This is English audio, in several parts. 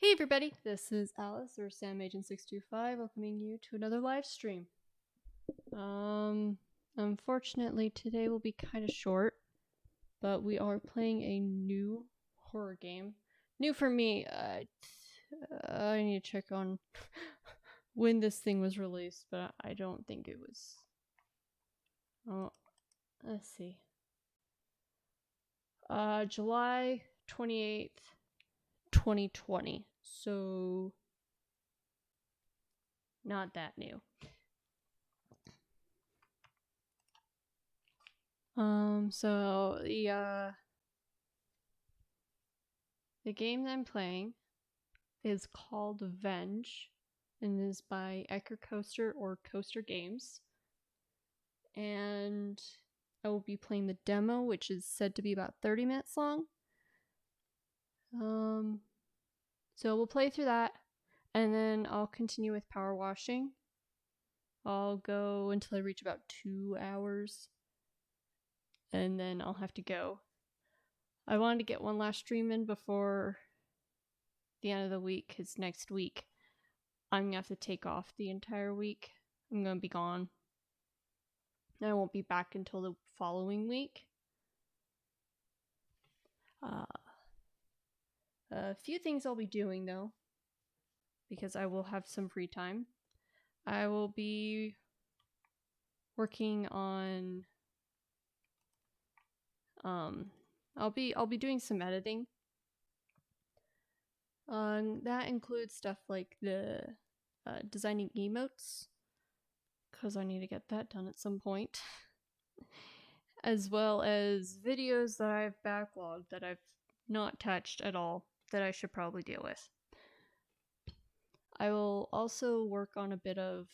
Hey everybody, this is Alice or Sam Agent 625 welcoming you to another live stream. Unfortunately today will be kind of short, but we are playing a new horror game. New for me. I need to check on when this thing was released, but I don't think it was. Oh, let's see. July 28th, 2020. So not that new. So the game that I'm playing is called Venge and is by Ecker Coaster or Coaster Games. And I will be playing the demo, which is said to be about 30 minutes long. So we'll play through that, and then I'll continue with power washing. I'll go until I reach about 2 hours, and then I'll have to go. I wanted to get one last stream in before the end of the week, because next week I'm going to have to take off the entire week. I'm going to be gone. I won't be back until the following week. A few things I'll be doing though, because I will have some free time. I will be working on I'll be doing some editing. That includes stuff like the designing emotes, because I need to get that done at some point, as well as videos that I've backlogged that I've not touched at all that I should probably deal with. I will also work on a bit of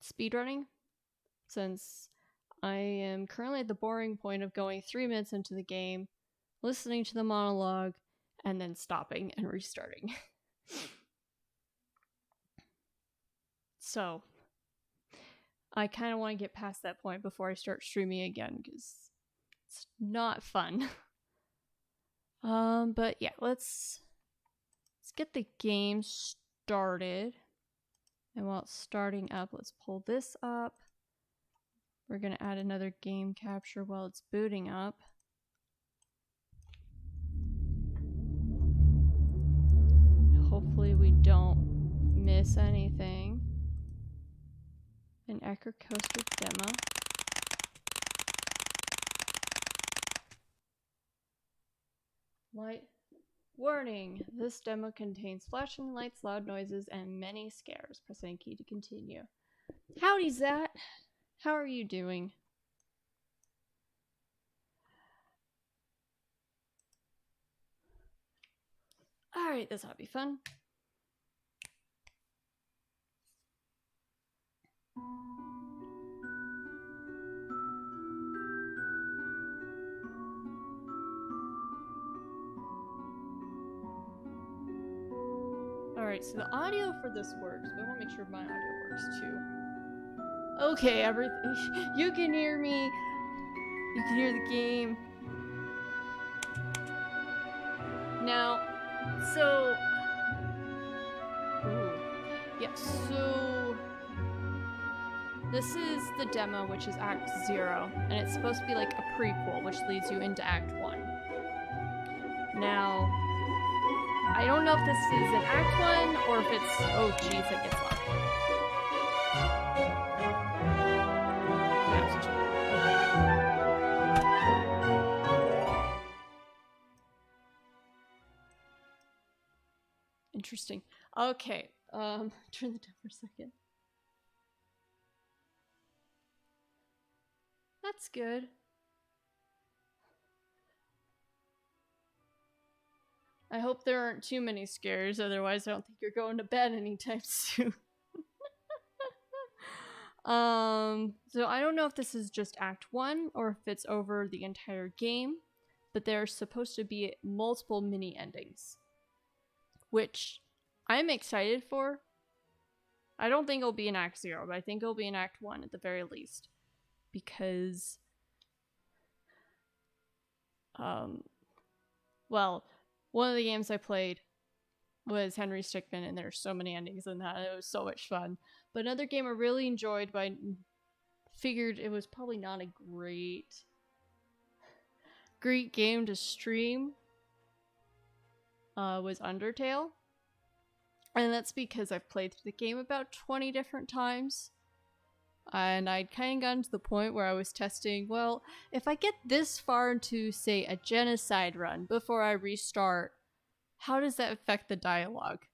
speedrunning, since I am currently at the boring point of going 3 minutes into the game, listening to the monologue, and then stopping and restarting. So I kind of want to get past that point before I start streaming again, because it's not fun. But yeah, let's get the game started. And while it's starting up, let's pull this up. We're gonna add another game capture while it's booting up. Hopefully we don't miss anything. An Ecker Coaster demo. Light warning. This demo contains flashing lights, loud noises, and many scares. Press any key to continue. Howdy, Zat. How are you doing? Alright, this ought to be fun. Alright, so the audio for this works, but I want to make sure my audio works too. Okay, everything. You can hear me. You can hear the game. Now, so... Ooh. Yeah, so... This is the demo, which is Act 0, and it's supposed to be like a prequel, which leads you into Act 1. Now, I don't know if this is an Act 1, or if it's... Oh, jeez, that gets loud. Interesting. Okay, turn that down for a second. That's good. I hope there aren't too many scares, otherwise I don't think you're going to bed anytime soon. So I don't know if this is just Act 1 or if it's over the entire game, but there's supposed to be multiple mini endings, which I'm excited for. I don't think it'll be in Act 0, but I think it'll be in Act 1 at the very least, because Um, well, one of the games I played was Henry Stickmin, and there's so many endings in that. It was so much fun. But another game I really enjoyed, but I figured it was probably not a great game to stream, was Undertale. And that's because I've played through the game about 20 different times. And I'd kind of gotten to the point where I was testing, well, if I get this far into, say, a genocide run before I restart, how does that affect the dialogue?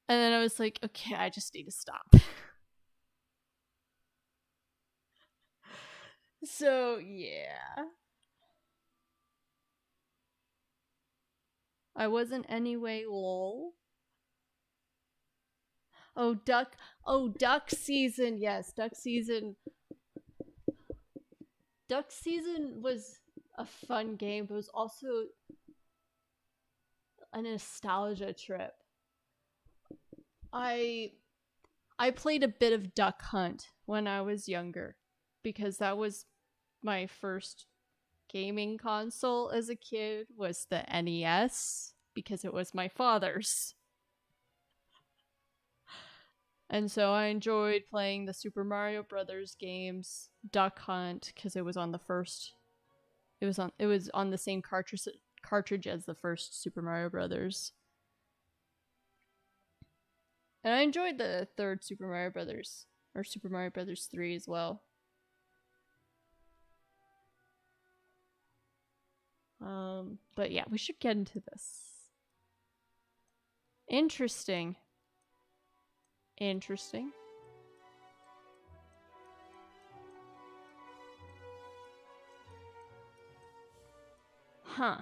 And then I was like, okay, I just need to stop. So, yeah. I wasn't anyway, lol. Duck season. Yes, duck season. Duck season was a fun game, but it was also a nostalgia trip. I played a bit of Duck Hunt when I was younger because that was my first gaming console as a kid, was the NES, because it was my father's. And so I enjoyed playing the Super Mario Brothers games, Duck Hunt, because it was on the first. It was on the same cartridge as the first Super Mario Brothers. And I enjoyed the third Super Mario Brothers, or Super Mario Brothers 3 as well. But yeah, we should get into this. Interesting. Huh.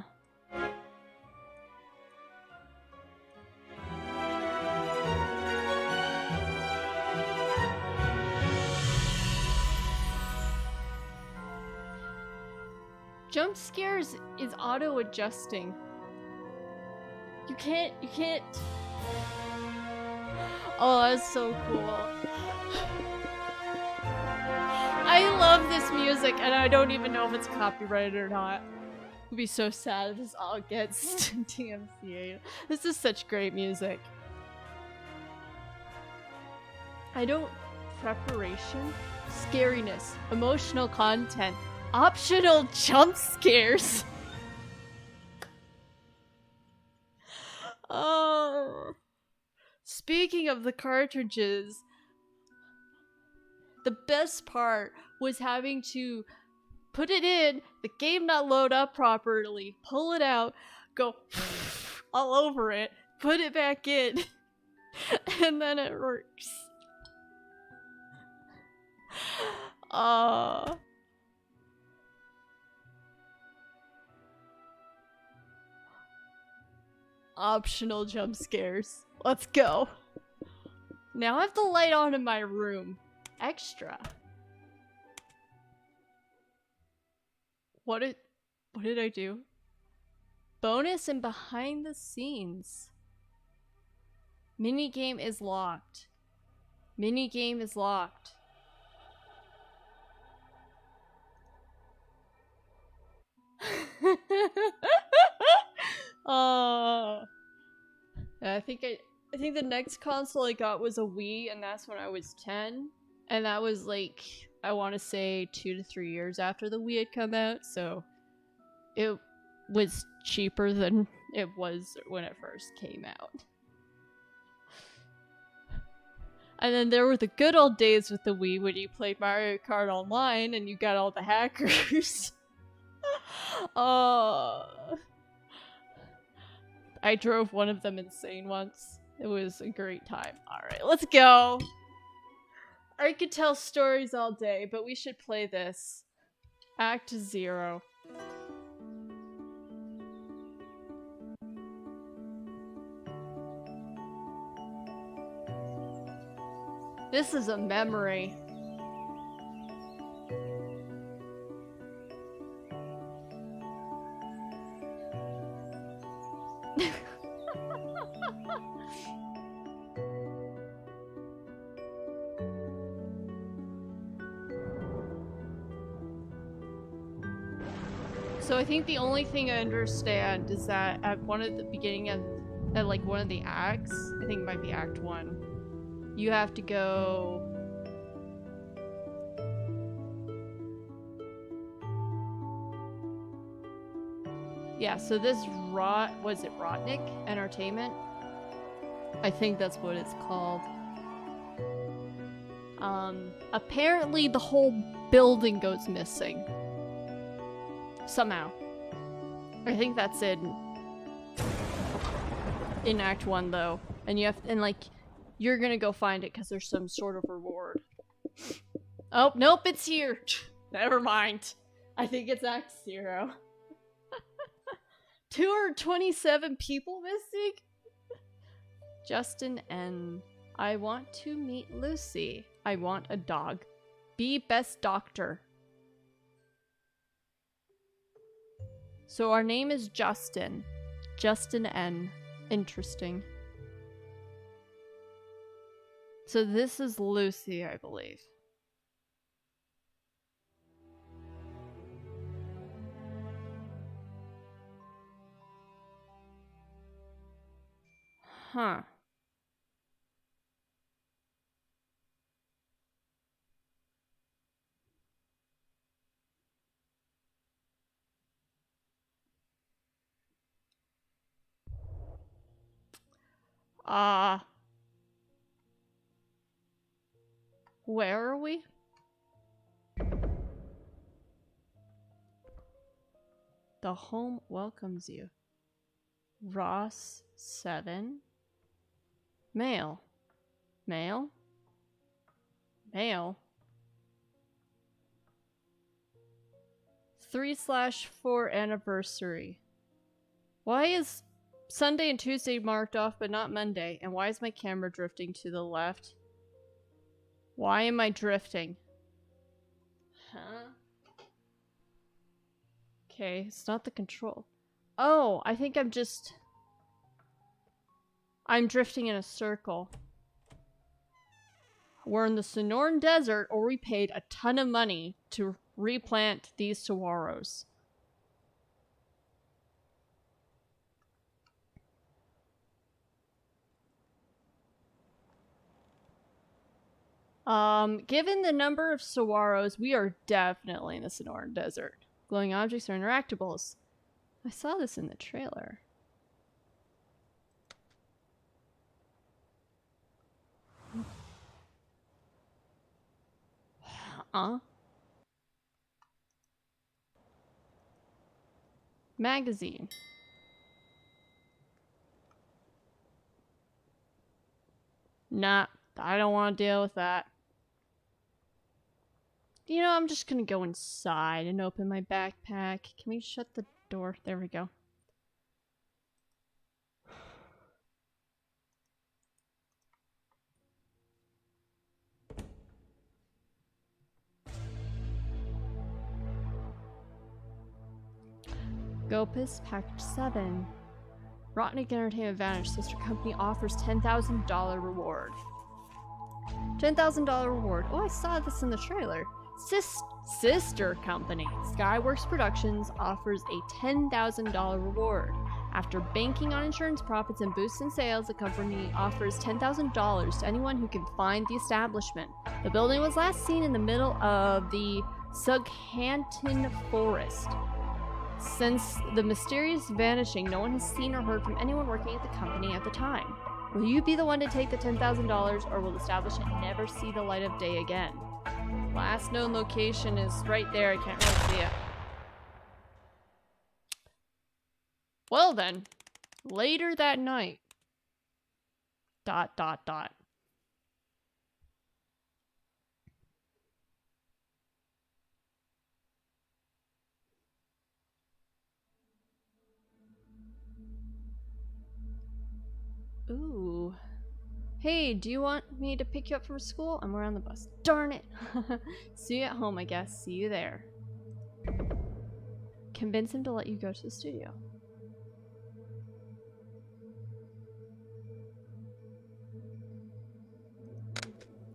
Jump scares is auto-adjusting. You can't... Oh, that's so cool. I love this music, and I don't even know if it's copyrighted or not. It would be so sad if this all gets DMCA'd. This is such great music. Preparation, scariness, emotional content, optional jump scares. Oh. Speaking of the cartridges, the best part was having to put it in, the game not load up properly, pull it out, go all over it, put it back in, and then it works. Optional jump scares. Let's go. Now I have the light on in my room. Extra. What did I do? Bonus and behind the scenes. Minigame is locked. Minigame is locked. I think the next console I got was a Wii, and that's when I was 10. And that was like, I want to say 2 to 3 years after the Wii had come out, so it was cheaper than it was when it first came out. And then there were the good old days with the Wii when you played Mario Kart Online and you got all the hackers. I drove one of them insane once. It was a great time. Alright, let's go! I could tell stories all day, but we should play this. Act 0. This is a memory. So I think the only thing I understand is that at one of the beginning of at like one of the acts, I think it might be Act 1, you have to go. Yeah, so this was it Rotnik Entertainment? I think that's what it's called. Apparently the whole building goes missing. Somehow. I think that's in Act 1 though. And you're gonna go find it because there's some sort of reward. Oh, nope, it's here. Never mind. I think it's Act 0. 227 people missing? Justin N. I want to meet Lucy. I want a dog. Be best doctor. So our name is Justin. Justin N. Interesting. So this is Lucy, I believe. Huh. Where are we? The home welcomes you. Ross 7. Mail. Mail? Mail? 3/4 anniversary. Why is Sunday and Tuesday marked off but not Monday? And why is my camera drifting to the left? Why am I drifting? Huh? Okay, it's not the control. Oh, I think I'm drifting in a circle. We're in the Sonoran Desert, or we paid a ton of money to replant these saguaros. Given the number of saguaros, we are definitely in the Sonoran Desert. Glowing objects are interactables. I saw this in the trailer. Magazine. Nah, I don't want to deal with that. You know, I'm just gonna go inside and open my backpack. Can we shut the door? There we go. Gopis Package 7. Rotnik Entertainment Vanish sister company offers $10,000 reward. $10,000 reward. Oh, I saw this in the trailer. Sister company Skyworks Productions offers a $10,000 reward. After banking on insurance profits and boosts in sales, the company offers $10,000 to anyone who can find the establishment. The building was last seen in the middle of the Sughanton Forest. Since the mysterious vanishing, no one has seen or heard from anyone working at the company at the time. Will you be the one to take the $10,000, or will the establishment never see the light of day again? Last known location is right there. I can't really see it. Well then, later that night. ... Ooh. Hey, do you want me to pick you up from school? I'm around the bus. Darn it! See you at home, I guess. See you there. Convince him to let you go to the studio.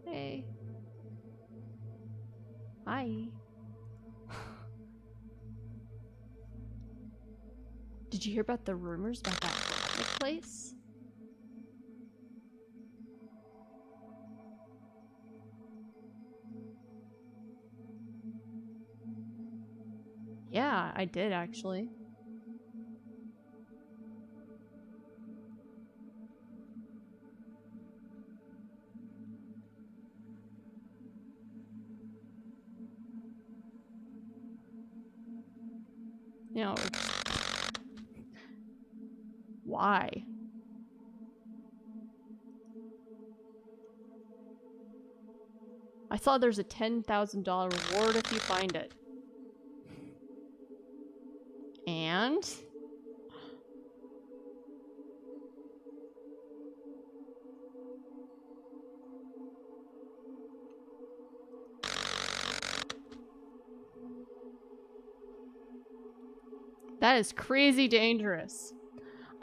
Hey. Hi. Did you hear about the rumors about that place? Yeah, I did actually. You know, why? I saw there's a $10,000 reward if you find it. And? That is crazy dangerous.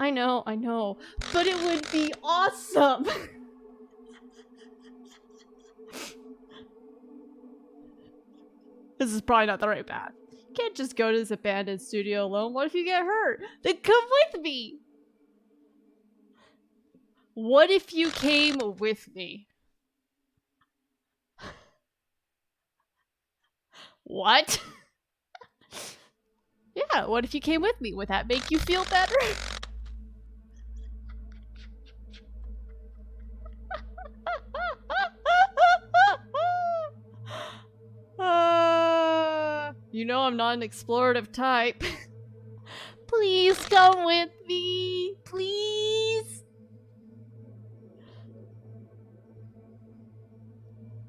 I know, but it would be awesome! This is probably not the right path. You can't just go to this abandoned studio alone. What if you get hurt? Then come with me! What if you came with me? What? Yeah, what if you came with me? Would that make you feel better? You know I'm not an explorative type. Please come with me. Please.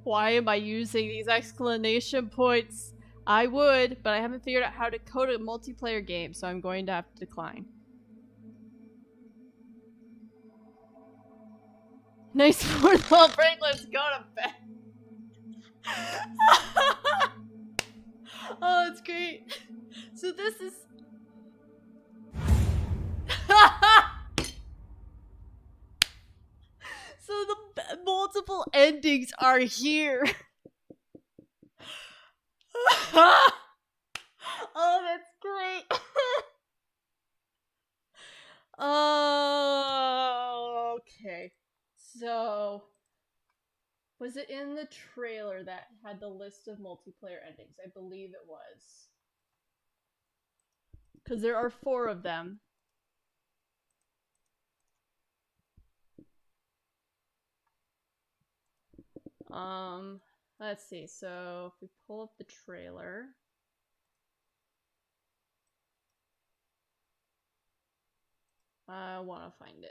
Why am I using these exclamation points? I would, but I haven't figured out how to code a multiplayer game, so I'm going to have to decline. Nice fourth wall break, let's go to bed. Oh, that's great. So this is... So the multiple endings are here. Oh, that's great. Oh, okay. So, was it in the trailer that had the list of multiplayer endings? I believe it was. Because there are 4 of them. Let's see. So, if we pull up the trailer... I want to find it.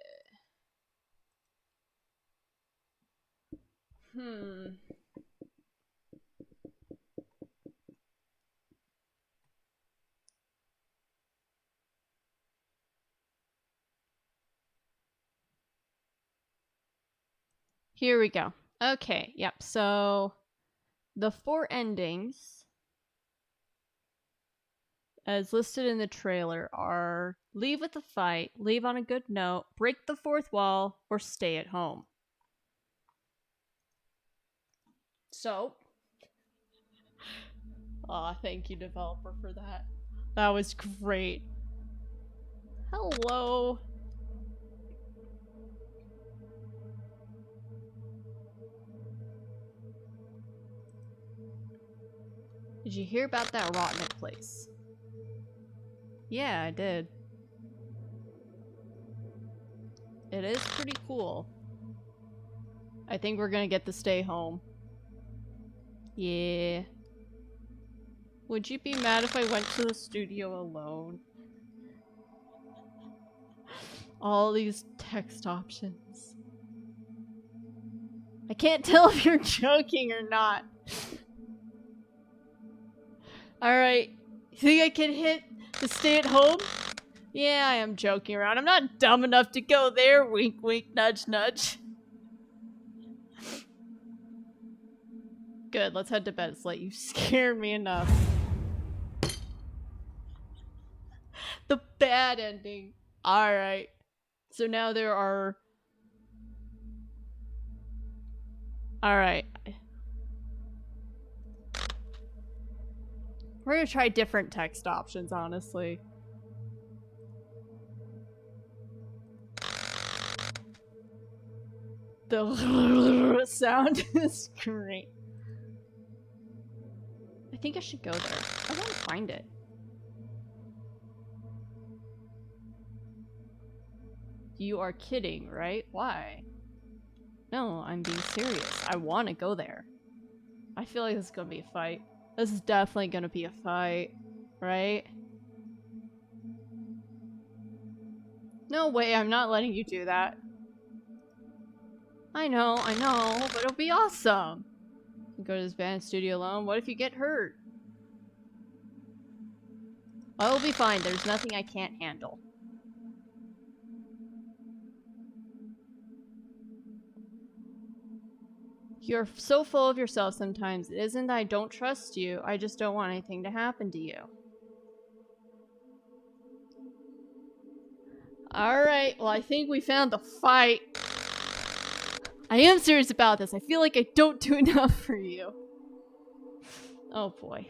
Here we go. Okay, yep. So the 4 endings as listed in the trailer are leave with a fight, leave on a good note, break the 4th wall, or stay at home. So, aw, thank you, developer, for that. That was great. Hello. Did you hear about that rotten place? Yeah, I did. It is pretty cool. I think we're gonna get to stay home. Yeah. Would you be mad if I went to the studio alone? All these text options. I can't tell if you're joking or not. Alright. Think I can hit the stay at home? Yeah, I am joking around. I'm not dumb enough to go there. Wink, wink, nudge, nudge. Good, let's head to bed. It's late. You scared me enough. The bad ending. Alright. So now there are... Alright. We're gonna try different text options, honestly. The sound is great. I think I should go there. I want to find it. You are kidding, right? Why? No, I'm being serious. I want to go there. I feel like this is gonna be a fight. This is definitely gonna be a fight, right? No way, I'm not letting you do that. I know, but it'll be awesome. You go to this band studio alone. What if you get hurt? I'll be fine. There's nothing I can't handle. You're so full of yourself sometimes. It isn't that I don't trust you. I just don't want anything to happen to you. Alright, well I think we found the fight. I am serious about this. I feel like I don't do enough for you. Oh boy.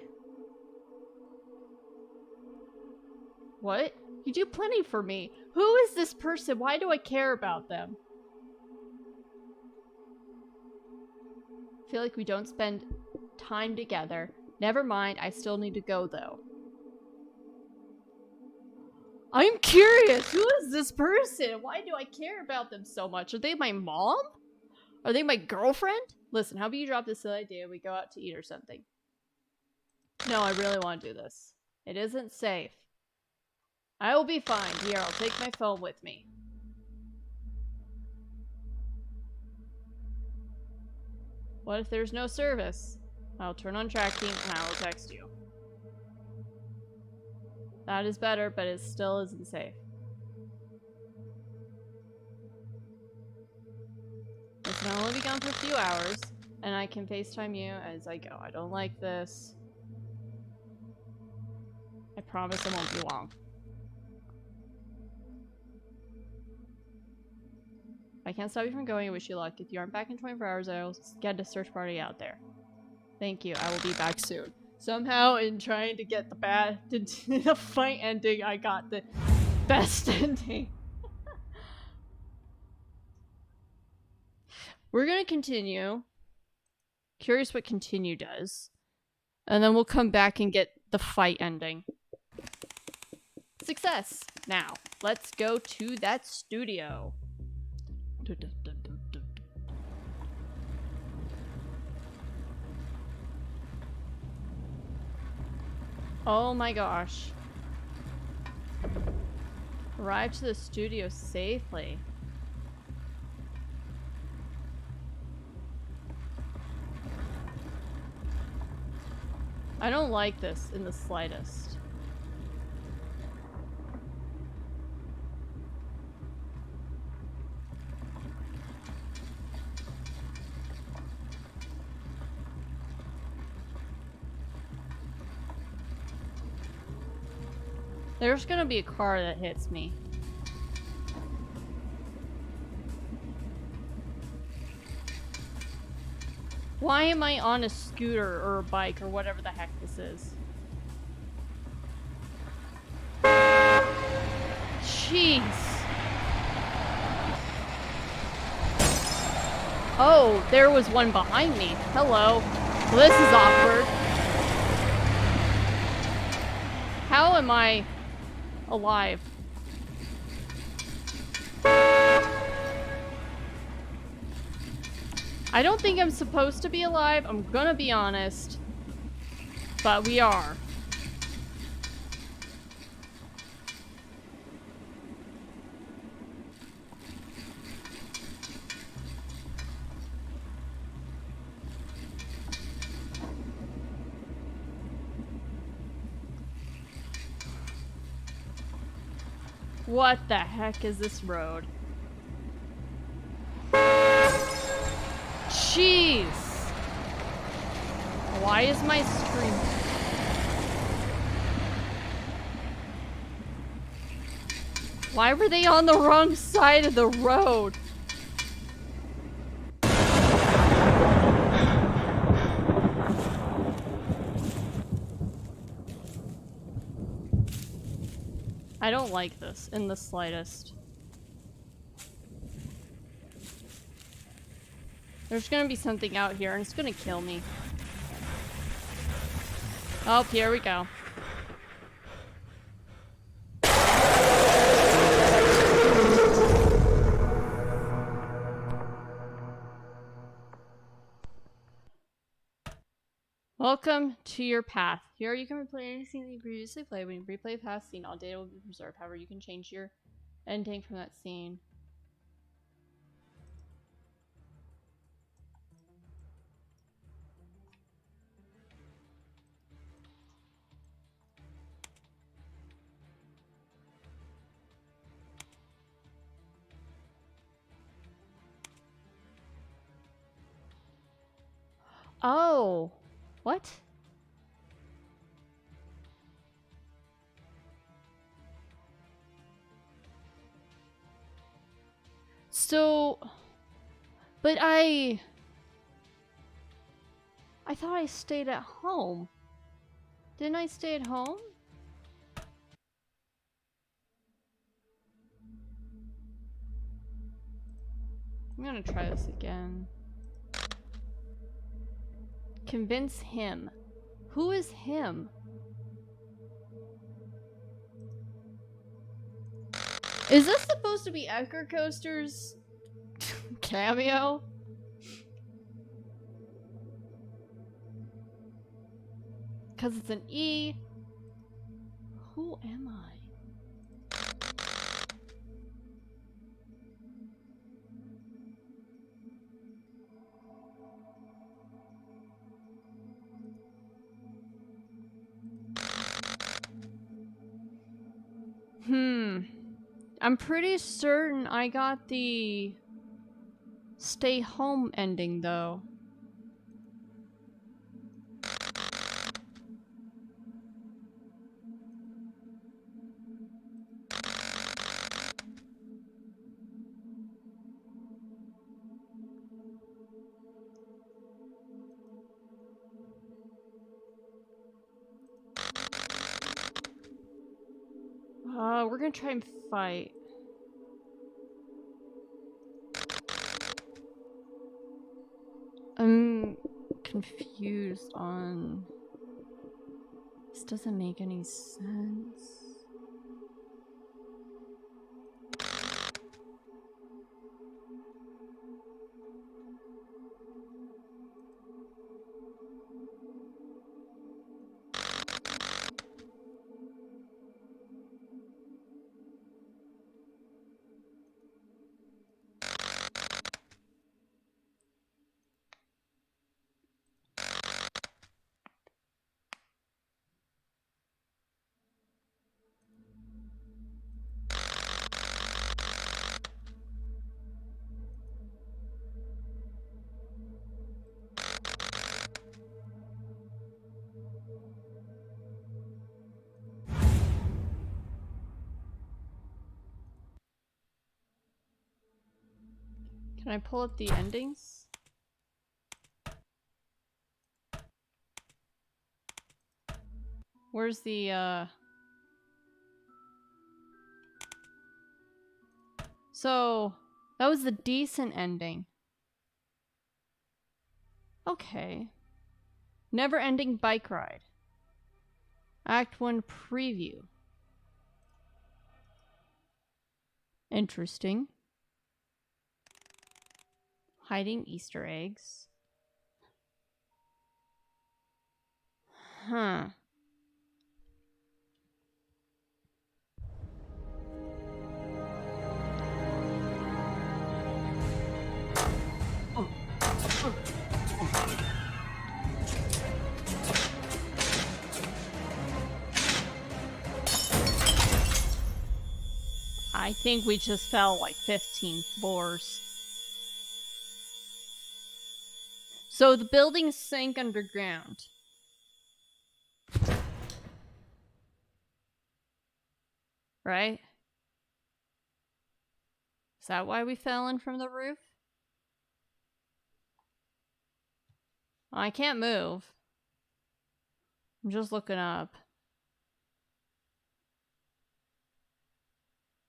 What? You do plenty for me. Who is this person? Why do I care about them? I feel like we don't spend time together. Never mind, I still need to go though. I'm curious! Who is this person? Why do I care about them so much? Are they my mom? Are they my girlfriend? Listen, how about you drop this silly idea, we go out to eat or something. No, I really want to do this. It isn't safe. I will be fine. Here, I'll take my phone with me. What if there's no service? I'll turn on tracking and I will text you. That is better, but it still isn't safe. Listen, I'll only be gone for a few hours, and I can FaceTime you as I go. I don't like this. I promise it won't be long. I can't stop you from going. I wish you luck. If you aren't back in 24 hours, I will get a search party out there. Thank you. I will be back soon. Somehow, in trying to get the fight ending, I got the best ending. We're gonna continue. Curious what continue does. And then we'll come back and get the fight ending. Success! Now, let's go to that studio. Oh my gosh. Arrive to the studio safely. I don't like this in the slightest. There's gonna be a car that hits me. Why am I on a scooter or a bike or whatever the heck this is? Jeez. Oh, there was one behind me. Hello. Well, this is awkward. How am I alive? I don't think I'm supposed to be alive, I'm gonna be honest. But we are. What the heck is this road? Jeez! Why is my screen... Why were they on the wrong side of the road? I don't like this in the slightest. There's gonna be something out here and it's gonna kill me. Oh, here we go. Welcome to your path. Here you can replay anything that you previously played. When you replay a past scene, all data will be preserved. However, you can change your ending from that scene. Oh, what? So, but I thought I stayed at home. Didn't I stay at home? I'm gonna try this again. Convince him. Who is him? Is this supposed to be Edgar Coaster's cameo? Because it's an E. Who am I? I'm pretty certain I got the stay home ending though. We're gonna try and fight. I'm confused on... This doesn't make any sense. Can I pull up the endings? Where's the, So, that was the decent ending. Okay. Never-ending bike ride. Act 1 preview. Interesting. Hiding Easter eggs. Huh. I think we just fell like 15 floors. So the building sank underground. Right? Is that why we fell in from the roof? I can't move. I'm just looking up.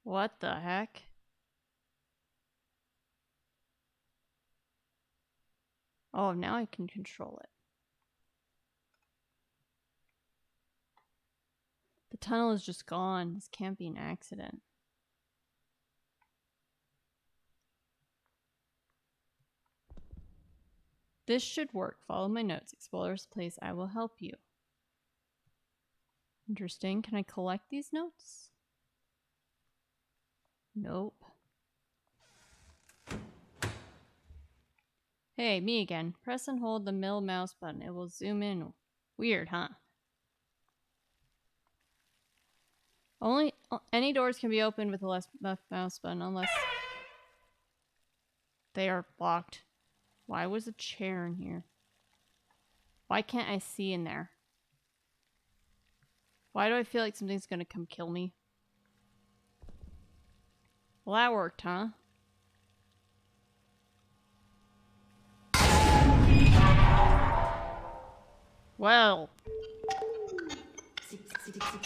What the heck? Oh, now I can control it. The tunnel is just gone. This can't be an accident. This should work. Follow my notes. Explorer's place. I will help you. Interesting. Can I collect these notes? Nope. Hey, me again. Press and hold the middle mouse button. It will zoom in. Weird, huh? Only any doors can be opened with the left mouse button unless they are blocked. Why was a chair in here? Why can't I see in there? Why do I feel like something's gonna come kill me? Well, that worked, huh? Well.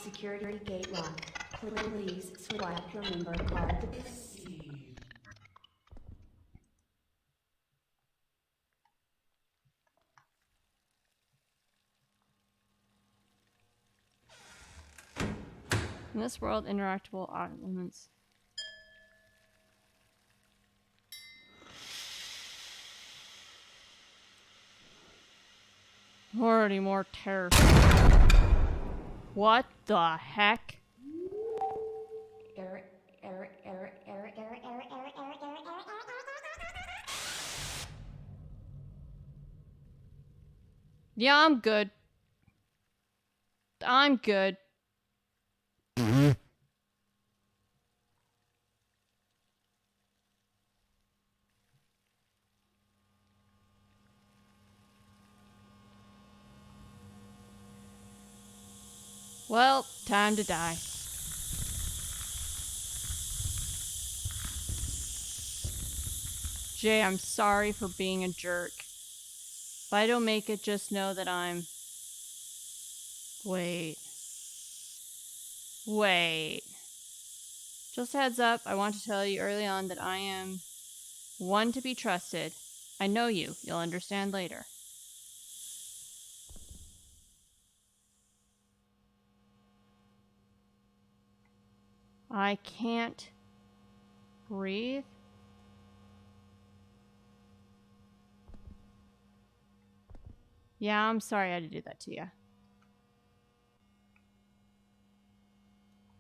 Security gate locked. Please swipe your member card to proceed. In this world, interactable elements. Already more terror. What the heck? Yeah, I'm good. I'm good. Well, time to die. Jay, I'm sorry for being a jerk. If I don't make it, just know that I'm... Wait. Just a heads up, I want to tell you early on that I am one to be trusted. I know you. You'll understand later. I can't breathe. Yeah, I'm sorry I had to do that to you.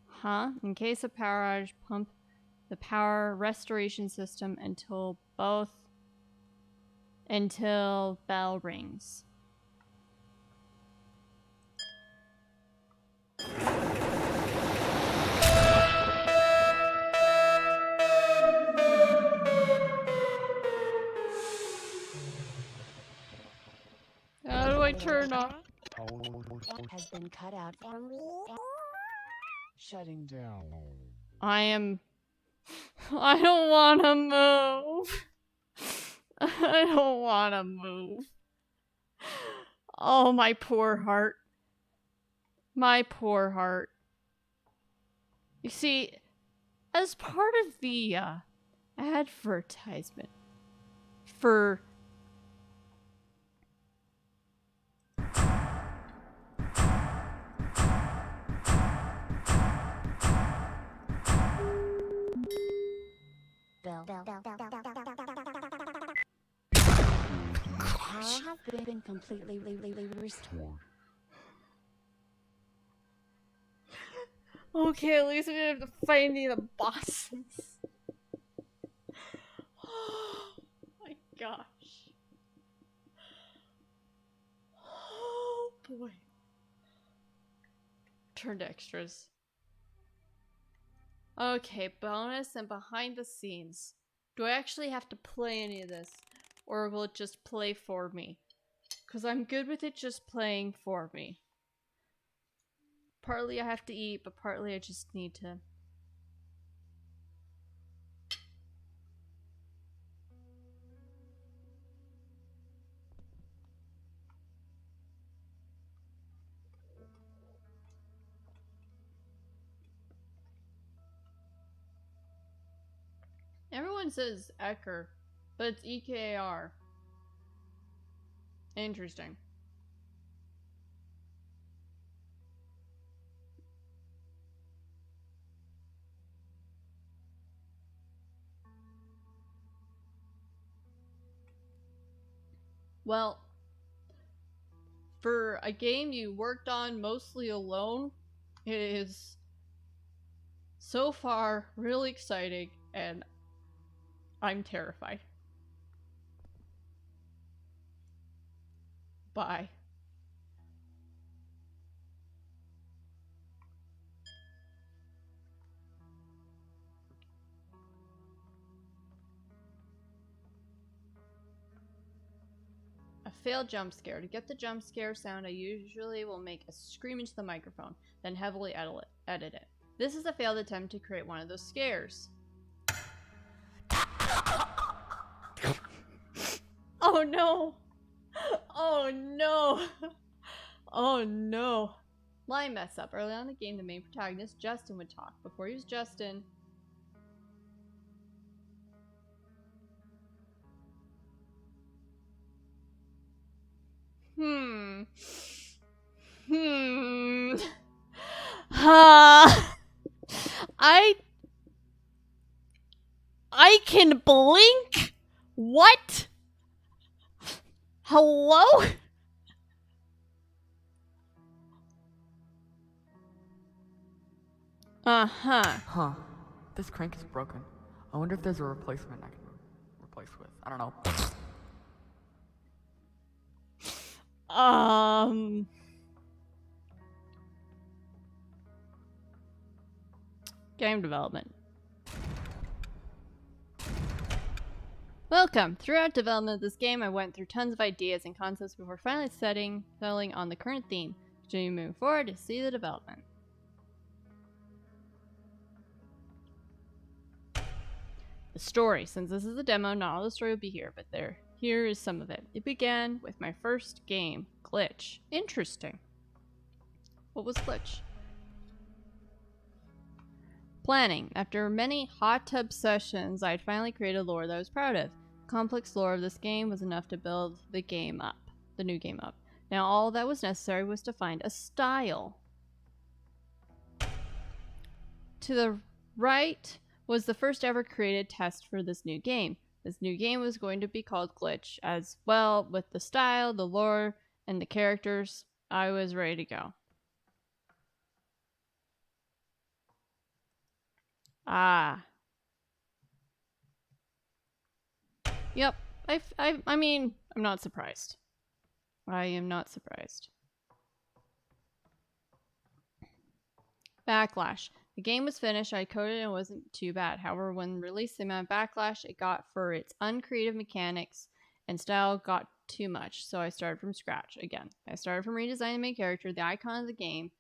Huh? In case of power outage, pump the power restoration system until bell rings. How do I turn off? That has been cut out from Shutting down. I don't want to move. I don't want to move. Oh, my poor heart. My poor heart. You see, as part of the advertisement for Power has been completely restored. okay, at least we didn't have to fight any of the bosses. Oh my gosh. Oh boy. Turn to extras. Okay, bonus and behind the scenes. Do I actually have to play any of this? Or will it just play for me? Because I'm good with it just playing for me. Partly I have to eat, but partly I just need to... Everyone says Ecker, but it's EKAR. Interesting. Well, for a game you worked on mostly alone, it is so far really exciting, and I'm terrified. Bye. A failed jump scare. To get the jump scare sound, I usually will make a scream into the microphone, then heavily edit it. This is a failed attempt to create one of those scares. Oh no! Oh no! Oh no! Line mess up. Early on in the game, the main protagonist, Justin, would talk. Before he was Justin, Hmm. Hmm. I can blink? What? Hello? Uh-huh. Huh. This crank is broken. I wonder if there's a replacement I can replace with. I don't know. Game development. Welcome. Throughout development of this game, I went through tons of ideas and concepts before finally settling on the current theme. Continue moving forward to see the development. The story. Since this is a demo, not all the story will be here, but here is some of it. It began with my first game, Glitch. Interesting. What was Glitch? Planning. After many hot tub sessions, I had finally created a lore that I was proud of. The complex lore of this game was enough to build the new game up. Now all that was necessary was to find a style. To the right was the first ever created test for this new game. This new game was going to be called Glitch. As well, with the style, the lore, and the characters, I was ready to go. Ah. Yep. I mean, I'm not surprised. I am not surprised. Backlash. The game was finished, I coded, and it wasn't too bad. However, when released, the amount of backlash it got for its uncreative mechanics and style got too much, so I started from scratch again. I started from redesigning the main character, the icon of the game,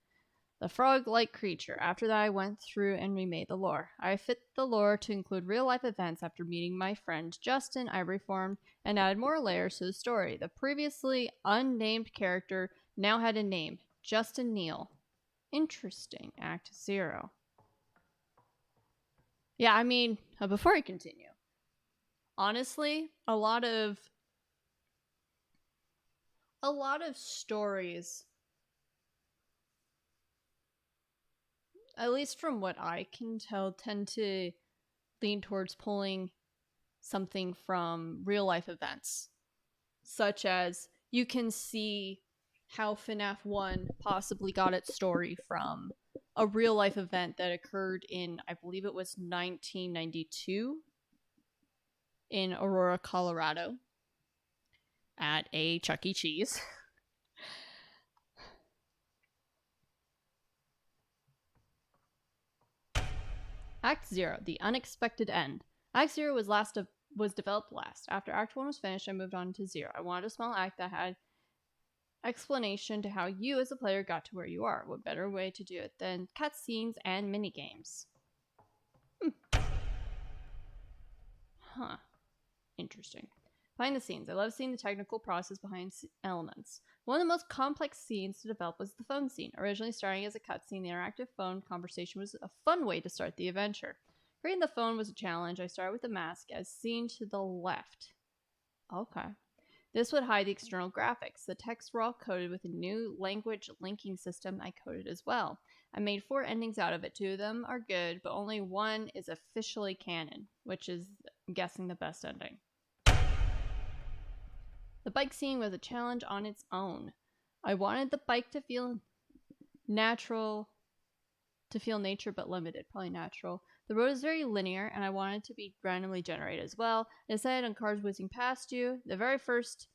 the frog-like creature. After that, I went through and remade the lore. I fit the lore to include real-life events. After meeting my friend Justin, I reformed and added more layers to the story. The previously unnamed character now had a name, Justin Neal. Interesting. Act 0. Yeah, I mean, before I continue, honestly, a lot of stories, at least from what I can tell, tend to lean towards pulling something from real life events, such as you can see how FNAF 1 possibly got its story from a real life event that occurred in, I believe it was 1992 in Aurora, Colorado at a Chuck E. Cheese. Act 0, The Unexpected End. Act 0 was developed last. After Act 1 was finished, I moved on to 0. I wanted a small act that had explanation to how you as a player got to where you are. What better way to do it than cutscenes and minigames? Huh. Interesting. Behind the scenes. I love seeing the technical process behind elements. One of the most complex scenes to develop was the phone scene. Originally starting as a cutscene, the interactive phone conversation was a fun way to start the adventure. Creating the phone was a challenge. I started with the mask as seen to the left. Okay. This would hide the external graphics. The texts were all coded with a new language linking system I coded as well. I made 4 endings out of it. 2 of them are good, but only one is officially canon, which is, I'm guessing, the best ending. The bike scene was a challenge on its own. I wanted the bike to feel natural, nature but limited, probably natural. The road is very linear, and I wanted it to be randomly generated as well. I decided on cars whizzing past you. The very first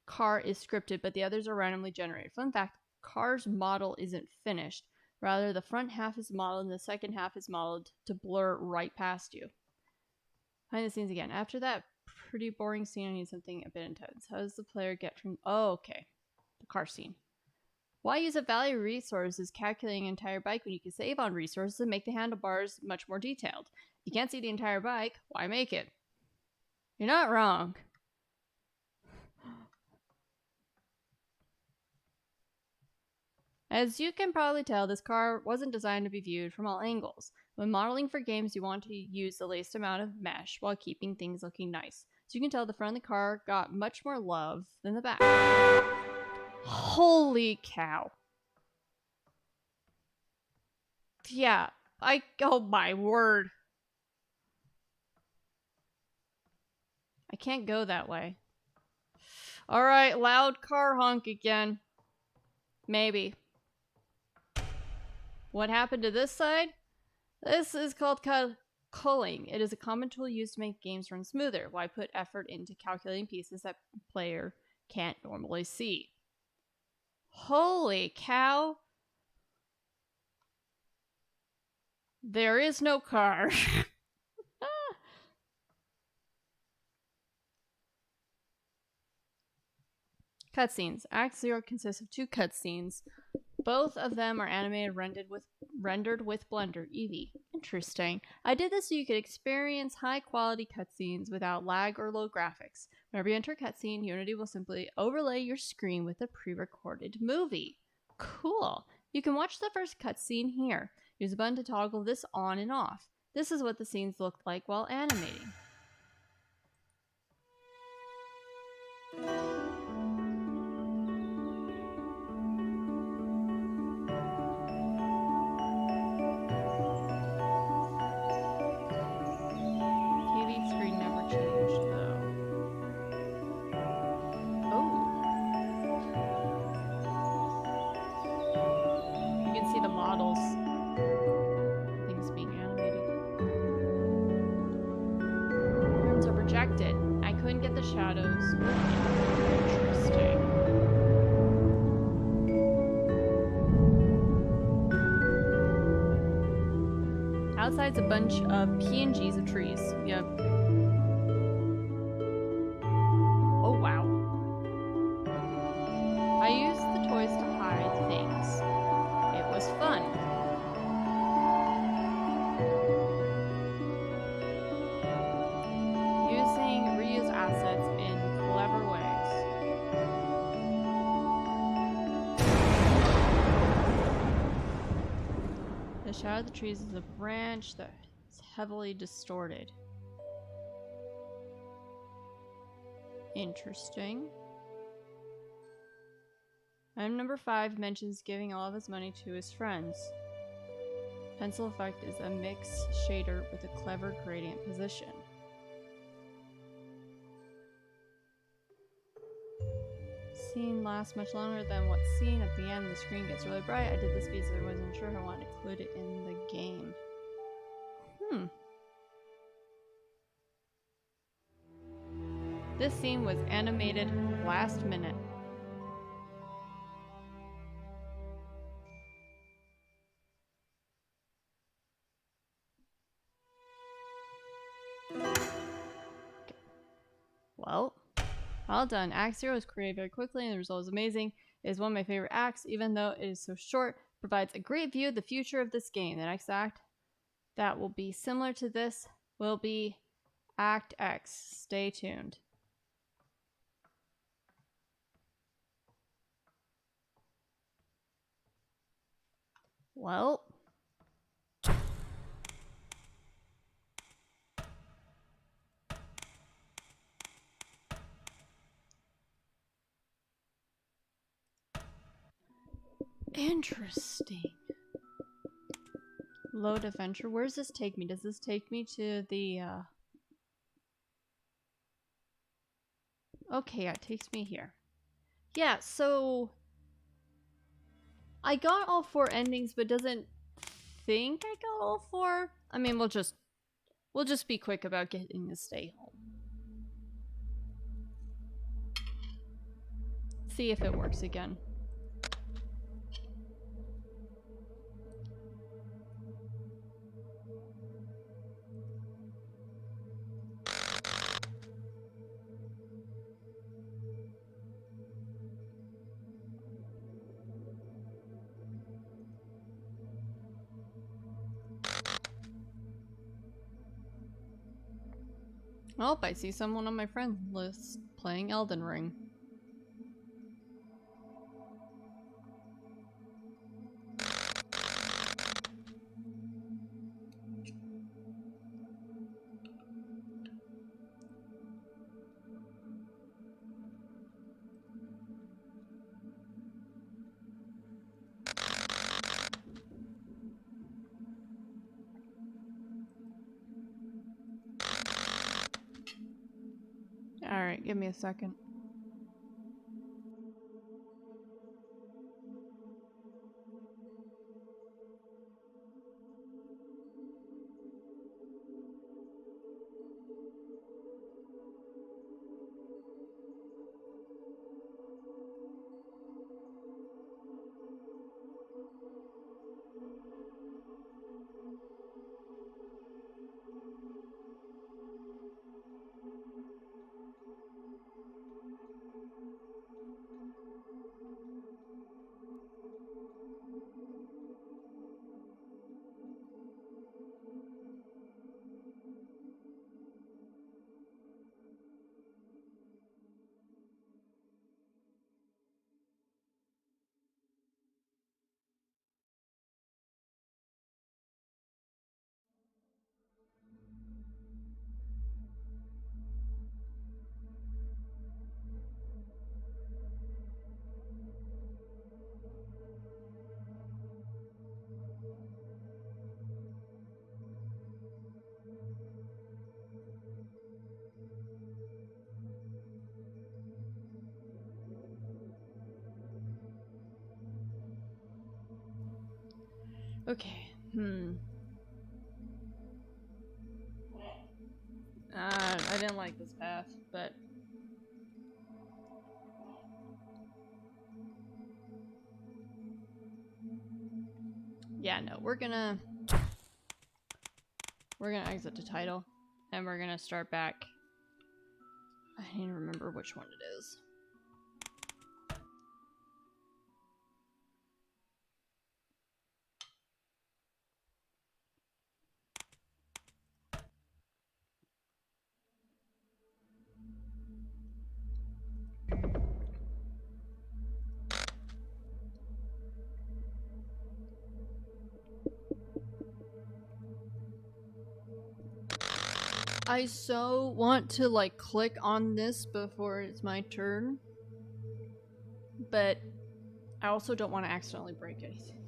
car is scripted, but the others are randomly generated. Fun fact, car's model isn't finished. Rather, the front half is modeled and the second half is modeled to blur right past you. Behind the scenes again. After that pretty boring scene, I need something a bit intense. How does the player get from... Oh, okay. The car scene. Why use a value resources calculating an entire bike when you can save on resources and make the handlebars much more detailed? If you can't see the entire bike, why make it? You're not wrong. As you can probably tell, this car wasn't designed to be viewed from all angles. When modeling for games, you want to use the least amount of mesh while keeping things looking nice. So you can tell the front of the car got much more love than the back. Holy cow. Yeah, oh my word. I can't go that way. Alright, loud car honk again. Maybe. What happened to this side? This is called culling. It is a common tool used to make games run smoother. Why put effort into calculating pieces that player can't normally see? Holy cow. There is no car. Cutscenes. Act 0 consists of 2 cutscenes. Both of them are animated rendered with Blender, Eevee. Interesting. I did this so you could experience high quality cutscenes without lag or low graphics. Whenever you enter a cutscene, Unity will simply overlay your screen with a pre-recorded movie. Cool. You can watch the first cutscene here. Use a button to toggle this on and off. This is what the scenes looked like while animating. TV screen never changed though. Oh. You can see the models. Things being animated. Rooms are projected. I couldn't get the shadows. Interesting. Outside's a bunch of PNGs of trees. Yep. Oh wow. I used the toys to hide things. It was fun. Using reuse assets in clever ways. The shadow of the trees is a branch that is heavily distorted. Interesting. Item number 5 mentions giving all of his money to his friends. Pencil effect is a mix shader with a clever gradient position. Scene lasts much longer than what's seen at the end. The screen gets really bright. I did this because I wasn't sure I wanted to include it in the game. This scene was animated last minute. Well, all done. Act 0 was created very quickly and the result is amazing. It is one of my favorite acts, even though it is so short. Provides a great view of the future of this game. The next act that will be similar to this will be Act X. Stay tuned. Well, Interesting. Load adventure. Where does this take me? Does this take me to the, Okay, it takes me here. Yeah, so... I got all 4 endings, but doesn't think I got all 4. I mean, we'll just be quick about getting to stay home. See if it works again. Oh, I see someone on my friend list playing Elden Ring. Alright, give me a second. Okay, I didn't like this path, but... Yeah, no, we're gonna exit the title, and we're gonna start back. I need to remember which one it is. I so want to, like, click on this before it's my turn, but I also don't want to accidentally break anything.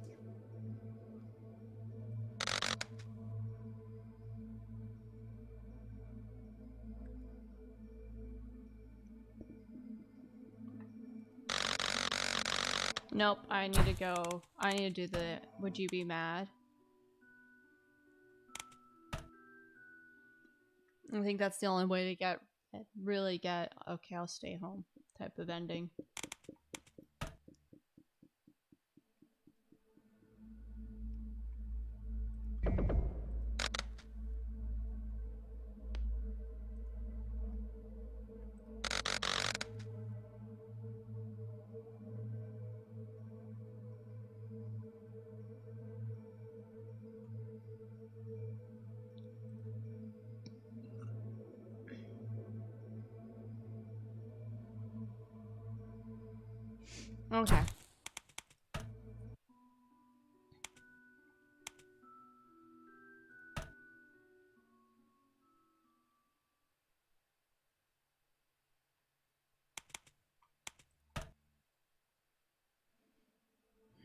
Nope, I need to go. I need to do the would you be mad? I think that's the only way to really get okay, I'll stay home type of ending. Okay.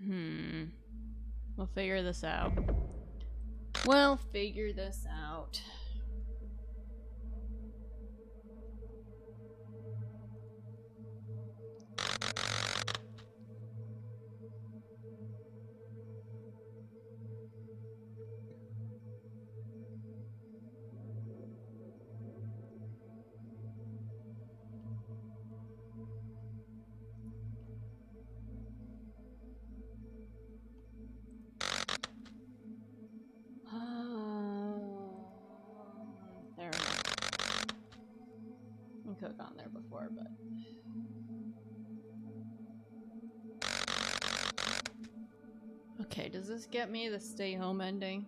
We'll figure this out. We'll figure this out. There. I could have gone there before, but. Okay, does this get me the stay home ending?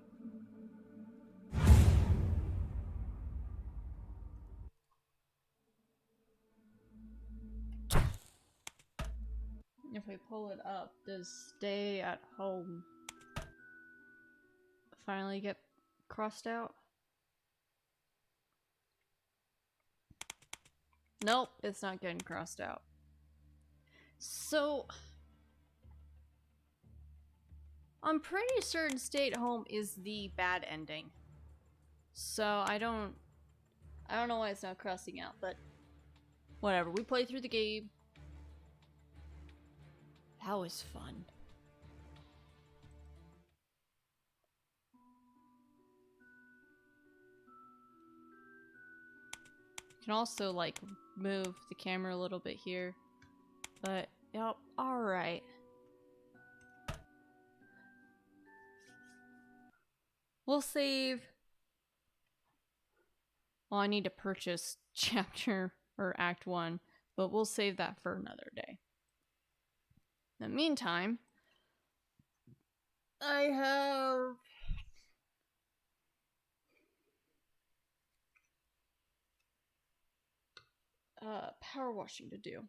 If I pull it up, does stay at home finally get crossed out? Nope, it's not getting crossed out. So, I'm pretty certain stay at home is the bad ending. So I don't know why it's not crossing out, but whatever. We played through the game. That was fun. You can also like move the camera a little bit here. But yep, alright. We'll save. Well, I need to purchase chapter or act 1, but we'll save that for another day. In the meantime, I have power washing to do.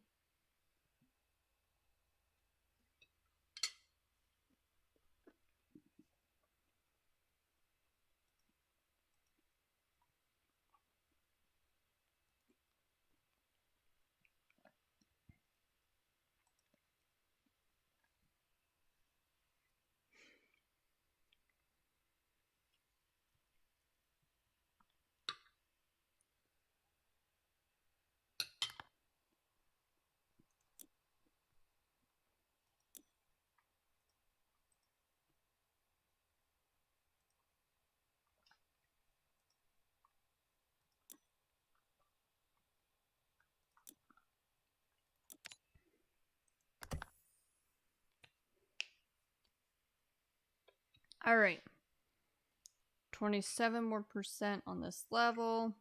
Alright. 27% more on this level.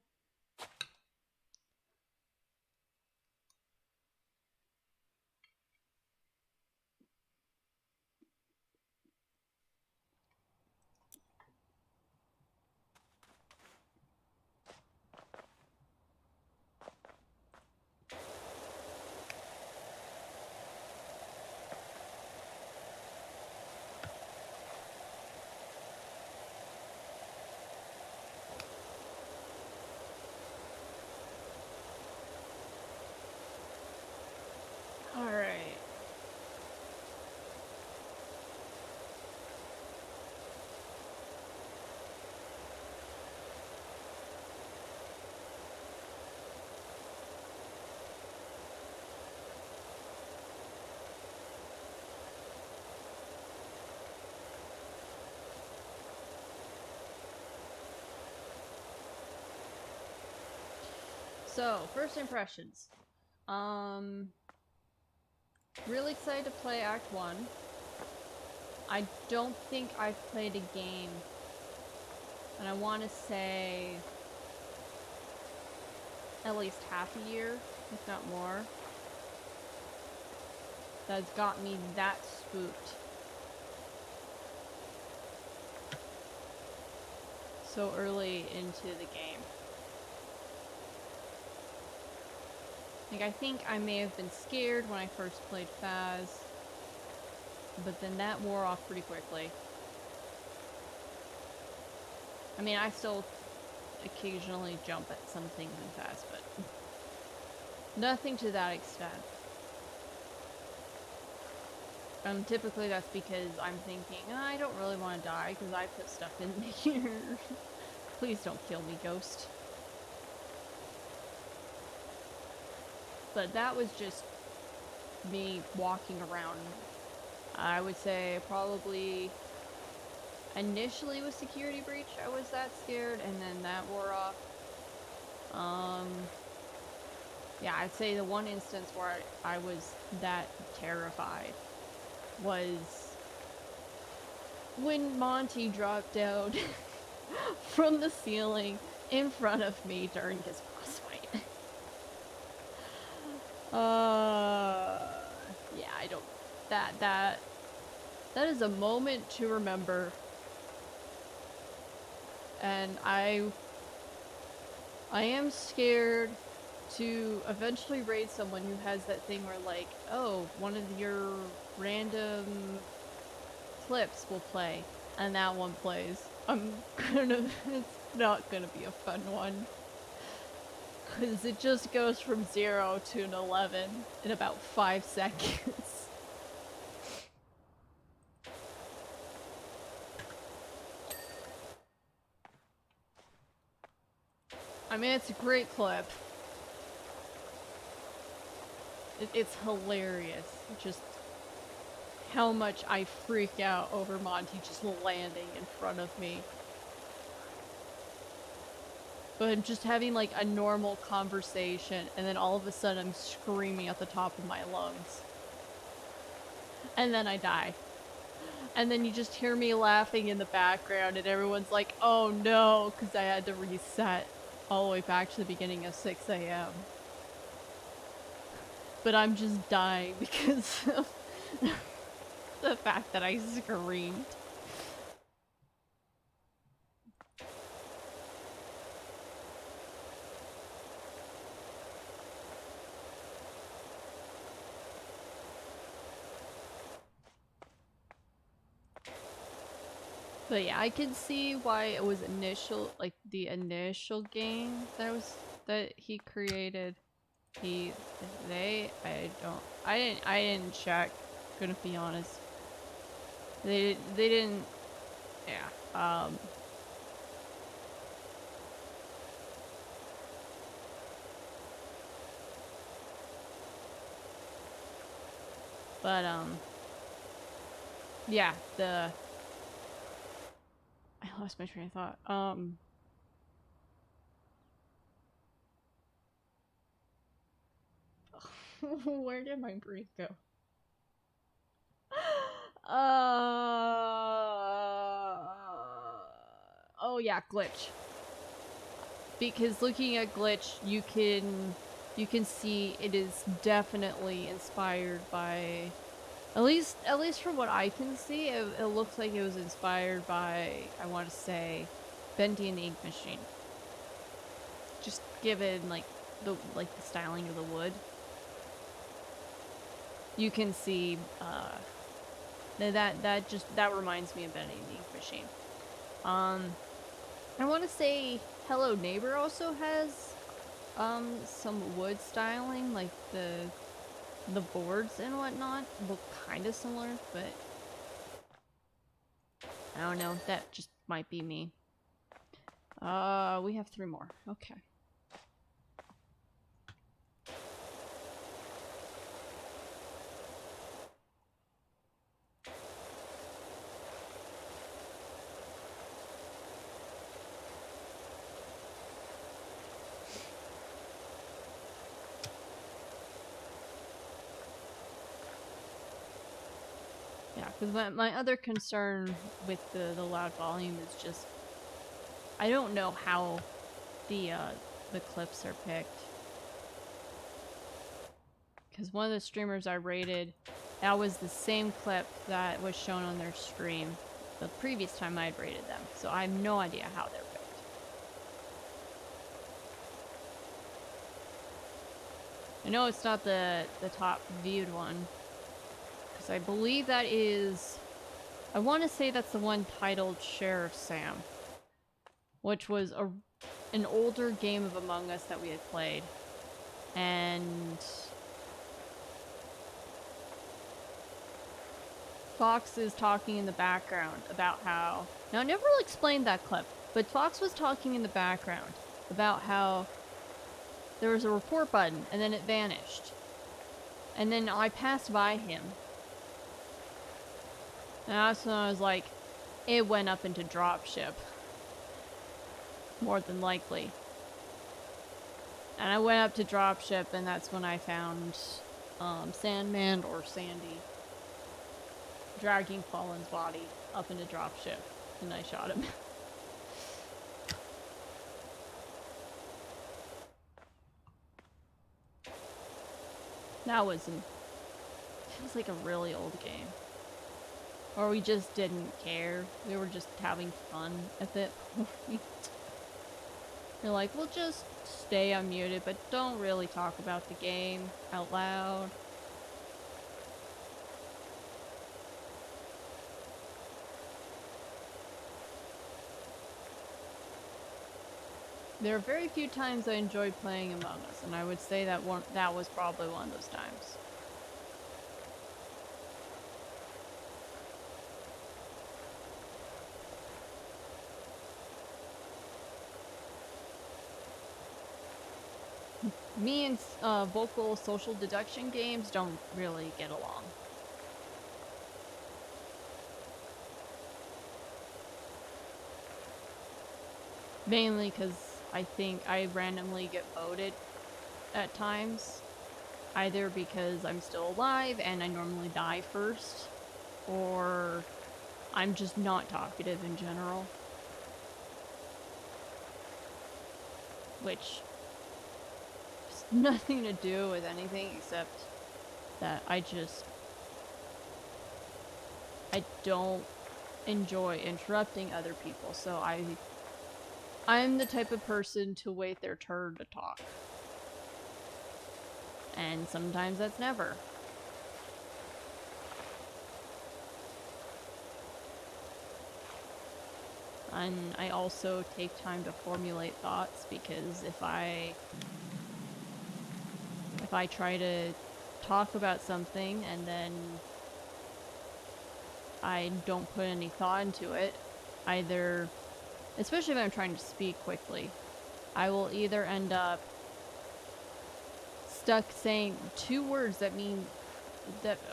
Alright. So, first impressions. Really excited to play Act 1. I don't think I've played a game, and I want to say at least half a year, if not more, that's got me that spooked. So early into the game. Like, I think I may have been scared when I first played Phaz, but then that wore off pretty quickly. I mean, I still occasionally jump at some things in Phaz, but nothing to that extent. Typically that's because I'm thinking, I don't really want to die because I put stuff in here. Please don't kill me, ghost. But that was just me walking around. I would say probably initially with Security Breach I was that scared, and then that wore off. Yeah, I'd say the one instance where I was that terrified was when Monty dropped down from the ceiling in front of me during his boss fight. Yeah, I don't... That is a moment to remember. And I am scared to eventually raid someone who has that thing where, like, oh, one of your random clips will play, and that one plays. It's not gonna be a fun one. Cause it just goes from 0 to an 11 in about 5 seconds. I mean, it's a great clip. It's hilarious. Just how much I freak out over Monty just landing in front of me. But I'm just having like a normal conversation, and then all of a sudden I'm screaming at the top of my lungs. And then I die. And then you just hear me laughing in the background, and everyone's like, oh no, because I had to reset all the way back to the beginning of 6 AM. But I'm just dying because of the fact that I screamed. But yeah, I can see why it was the initial game that he created. I didn't check, gonna be honest. They didn't, yeah, but, yeah, I lost my train of thought, where did my brain go? Oh yeah, glitch. Because looking at glitch, you can see it is definitely inspired by, at least from what I can see, it looks like it was inspired by, I want to say, Bendy and the Ink Machine. Just given like the styling of the wood, you can see that reminds me of Bendy and the Ink Machine. I want to say Hello Neighbor also has some wood styling, like the boards and whatnot look kind of similar, but I don't know, that just might be me. We have 3 more. Okay. Yeah, because my other concern with the loud volume is just, I don't know how the clips are picked. Because one of the streamers I rated, that was the same clip that was shown on their stream the previous time I'd rated them. So I have no idea how they're picked. I know it's not the top viewed one. Because I believe that is... I want to say that's the one titled Sheriff Sam. Which was an older game of Among Us that we had played. And... Fox is talking in the background about how... Now, I never explained that clip, but Fox was talking in the background about how there was a report button and then it vanished. And then I passed by him. And that's when I was like, it went up into dropship. More than likely. And I went up to dropship and that's when I found Sandman or Sandy dragging Fallen's body up into dropship. And I shot him. That was feels like a really old game. Or we just didn't care. We were just having fun at that point. You're like, we'll just stay unmuted, but don't really talk about the game out loud. There are very few times I enjoyed playing Among Us, and I would say that that was probably one of those times. Me and vocal social deduction games don't really get along. Mainly because I think I randomly get voted at times. Either because I'm still alive and I normally die first, or I'm just not talkative in general. Which has nothing to do with anything except that I don't enjoy interrupting other people, so I'm the type of person to wait their turn to talk. And sometimes that's never. And I also take time to formulate thoughts, because if I try to talk about something and then I don't put any thought into it, either, especially if I'm trying to speak quickly, I will either end up stuck saying two words that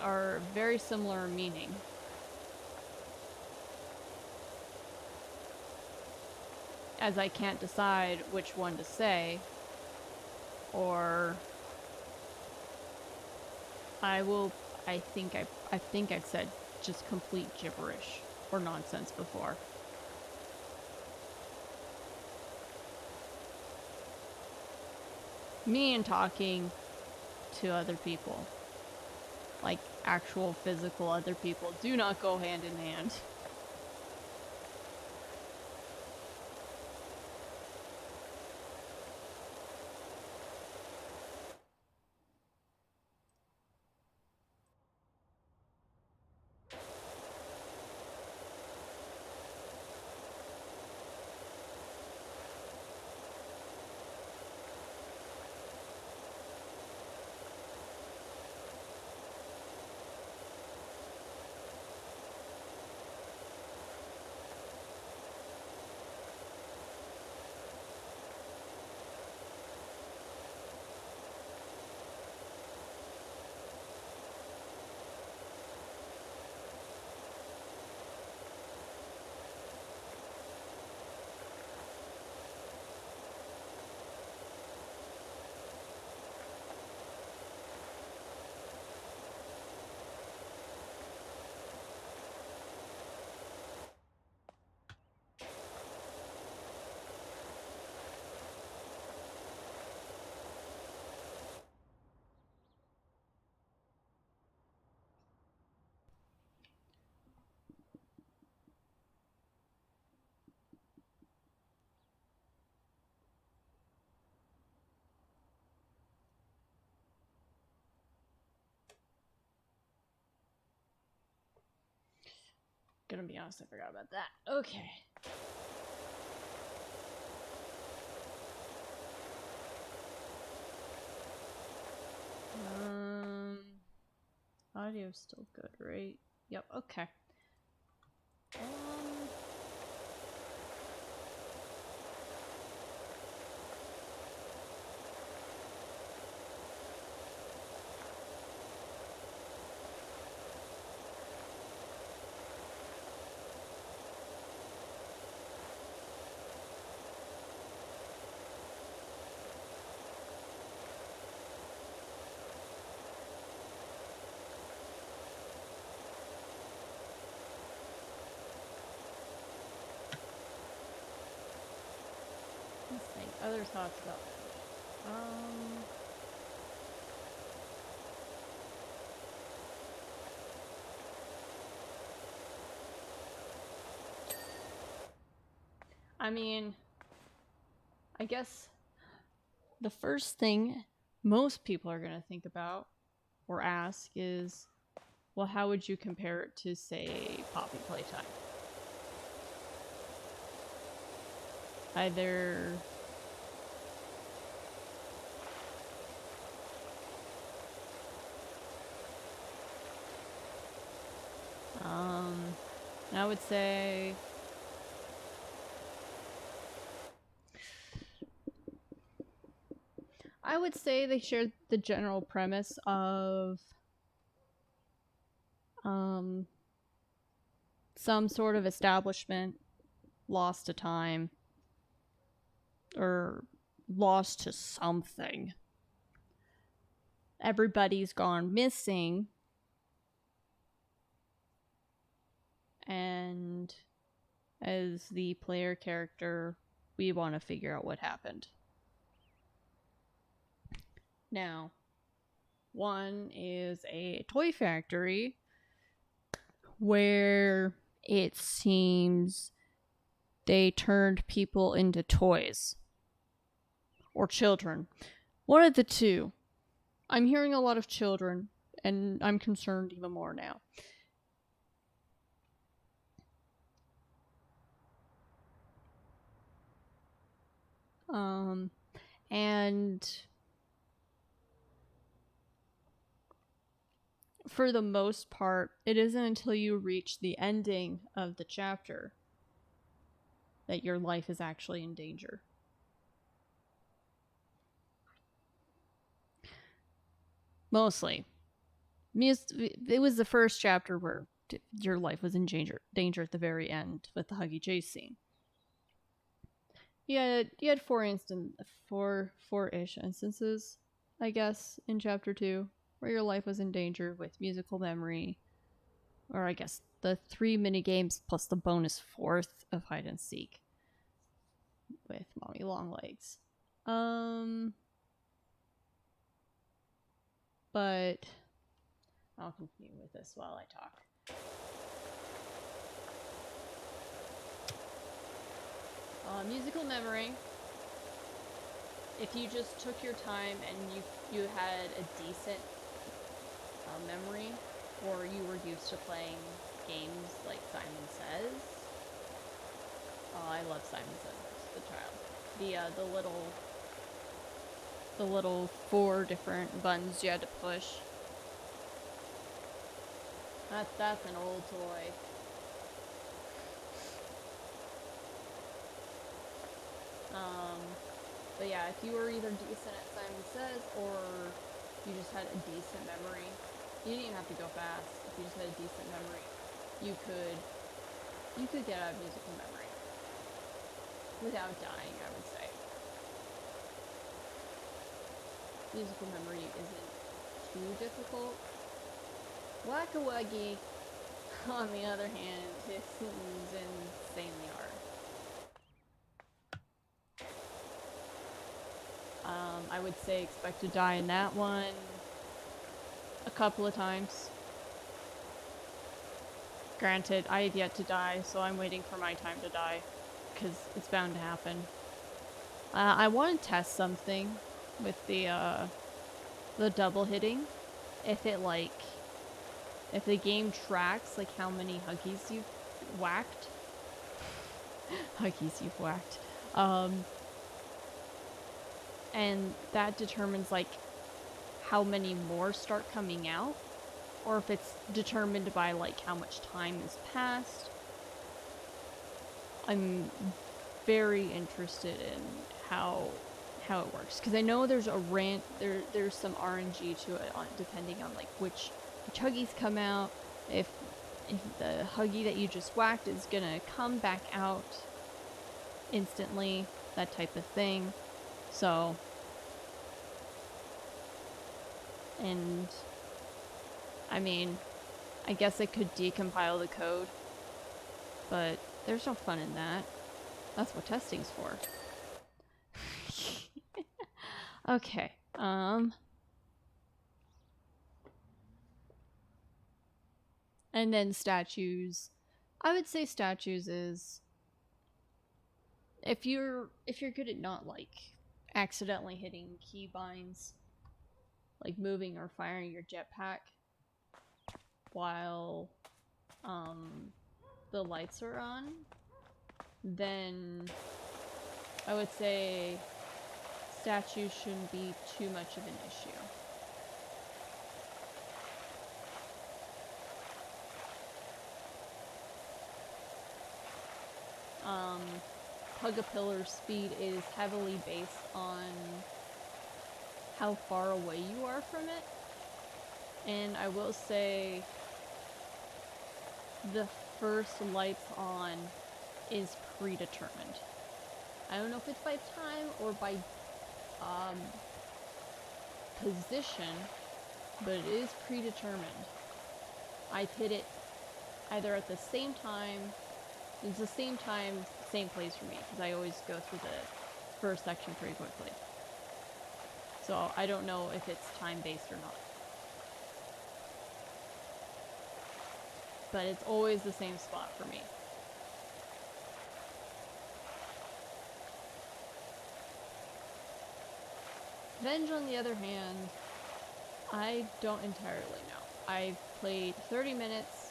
are very similar in meaning. As I can't decide which one to say, or I think I've said just complete gibberish or nonsense before. Me and talking to other people, like actual physical other people, do not go hand in hand. Gonna be honest, I forgot about that. Okay. Audio's still good, right? Yep, okay. Let's think. Other thoughts about Venge. I mean, I guess the first thing most people are going to think about or ask is, well, how would you compare it to, say, Poppy Playtime? Either I would say they shared the general premise of some sort of establishment lost to time or lost to something. Everybody's gone missing, and as the player character, we want to figure out what happened. Now, one is a toy factory where it seems they turned people into toys. Or children. One of the two. I'm hearing a lot of children, and I'm concerned even more now. And for the most part, it isn't until you reach the ending of the chapter that your life is actually in danger. Mostly. It was the first chapter where your life was in danger at the very end with the Huggy Chase scene. You had four-ish instances, I guess, in chapter 2, where your life was in danger with musical memory, or I guess the 3 mini games plus the bonus 4th of hide and seek with Mommy Longlegs. But I'll continue with this while I talk. Musical memory. If you just took your time and you had a decent memory, or you were used to playing games like Simon Says. Oh, I love Simon Says as a child. The little 4 different buttons you had to push. That's an old toy. But yeah, if you were either decent at Simon Says or you just had a decent memory, you didn't even have to go fast. If you just had a decent memory, you could get out of musical memory without dying, I would say. Musical memory isn't too difficult. Whack-a-wuggy, on the other hand, it seems insanely hard. I would say expect to die in that one a couple of times. Granted, I have yet to die, so I'm waiting for my time to die, because it's bound to happen. I want to test something with the double hitting. If the game tracks, like, how many Huggies you've whacked. Huggies you've whacked. And that determines, like, how many more start coming out. or if it's determined by like how much time has passed. I'm very interested in how it works, because I know there's there's some RNG to it depending on like which Huggies come out, if the Huggy that you just whacked is gonna come back out instantly, that type of thing. So, and I mean, I guess it could decompile the code, but there's no fun in that. That's what testing's for. Okay, and then statues. I would say statues is, if you're good at not like accidentally hitting keybinds, like moving or firing your jetpack while the lights are on, then I would say statues shouldn't be too much of an issue. Hug-a-Pillar speed is heavily based on how far away you are from it. And I will say the first lights on is predetermined. I don't know if it's by time or by position, but it is predetermined. I've hit it either at the same time. It's the same time, same place for me, because I always go through the first section pretty quickly. So I don't know if it's time-based or not. But it's always the same spot for me. Venge, on the other hand, I don't entirely know. I've played 30 minutes.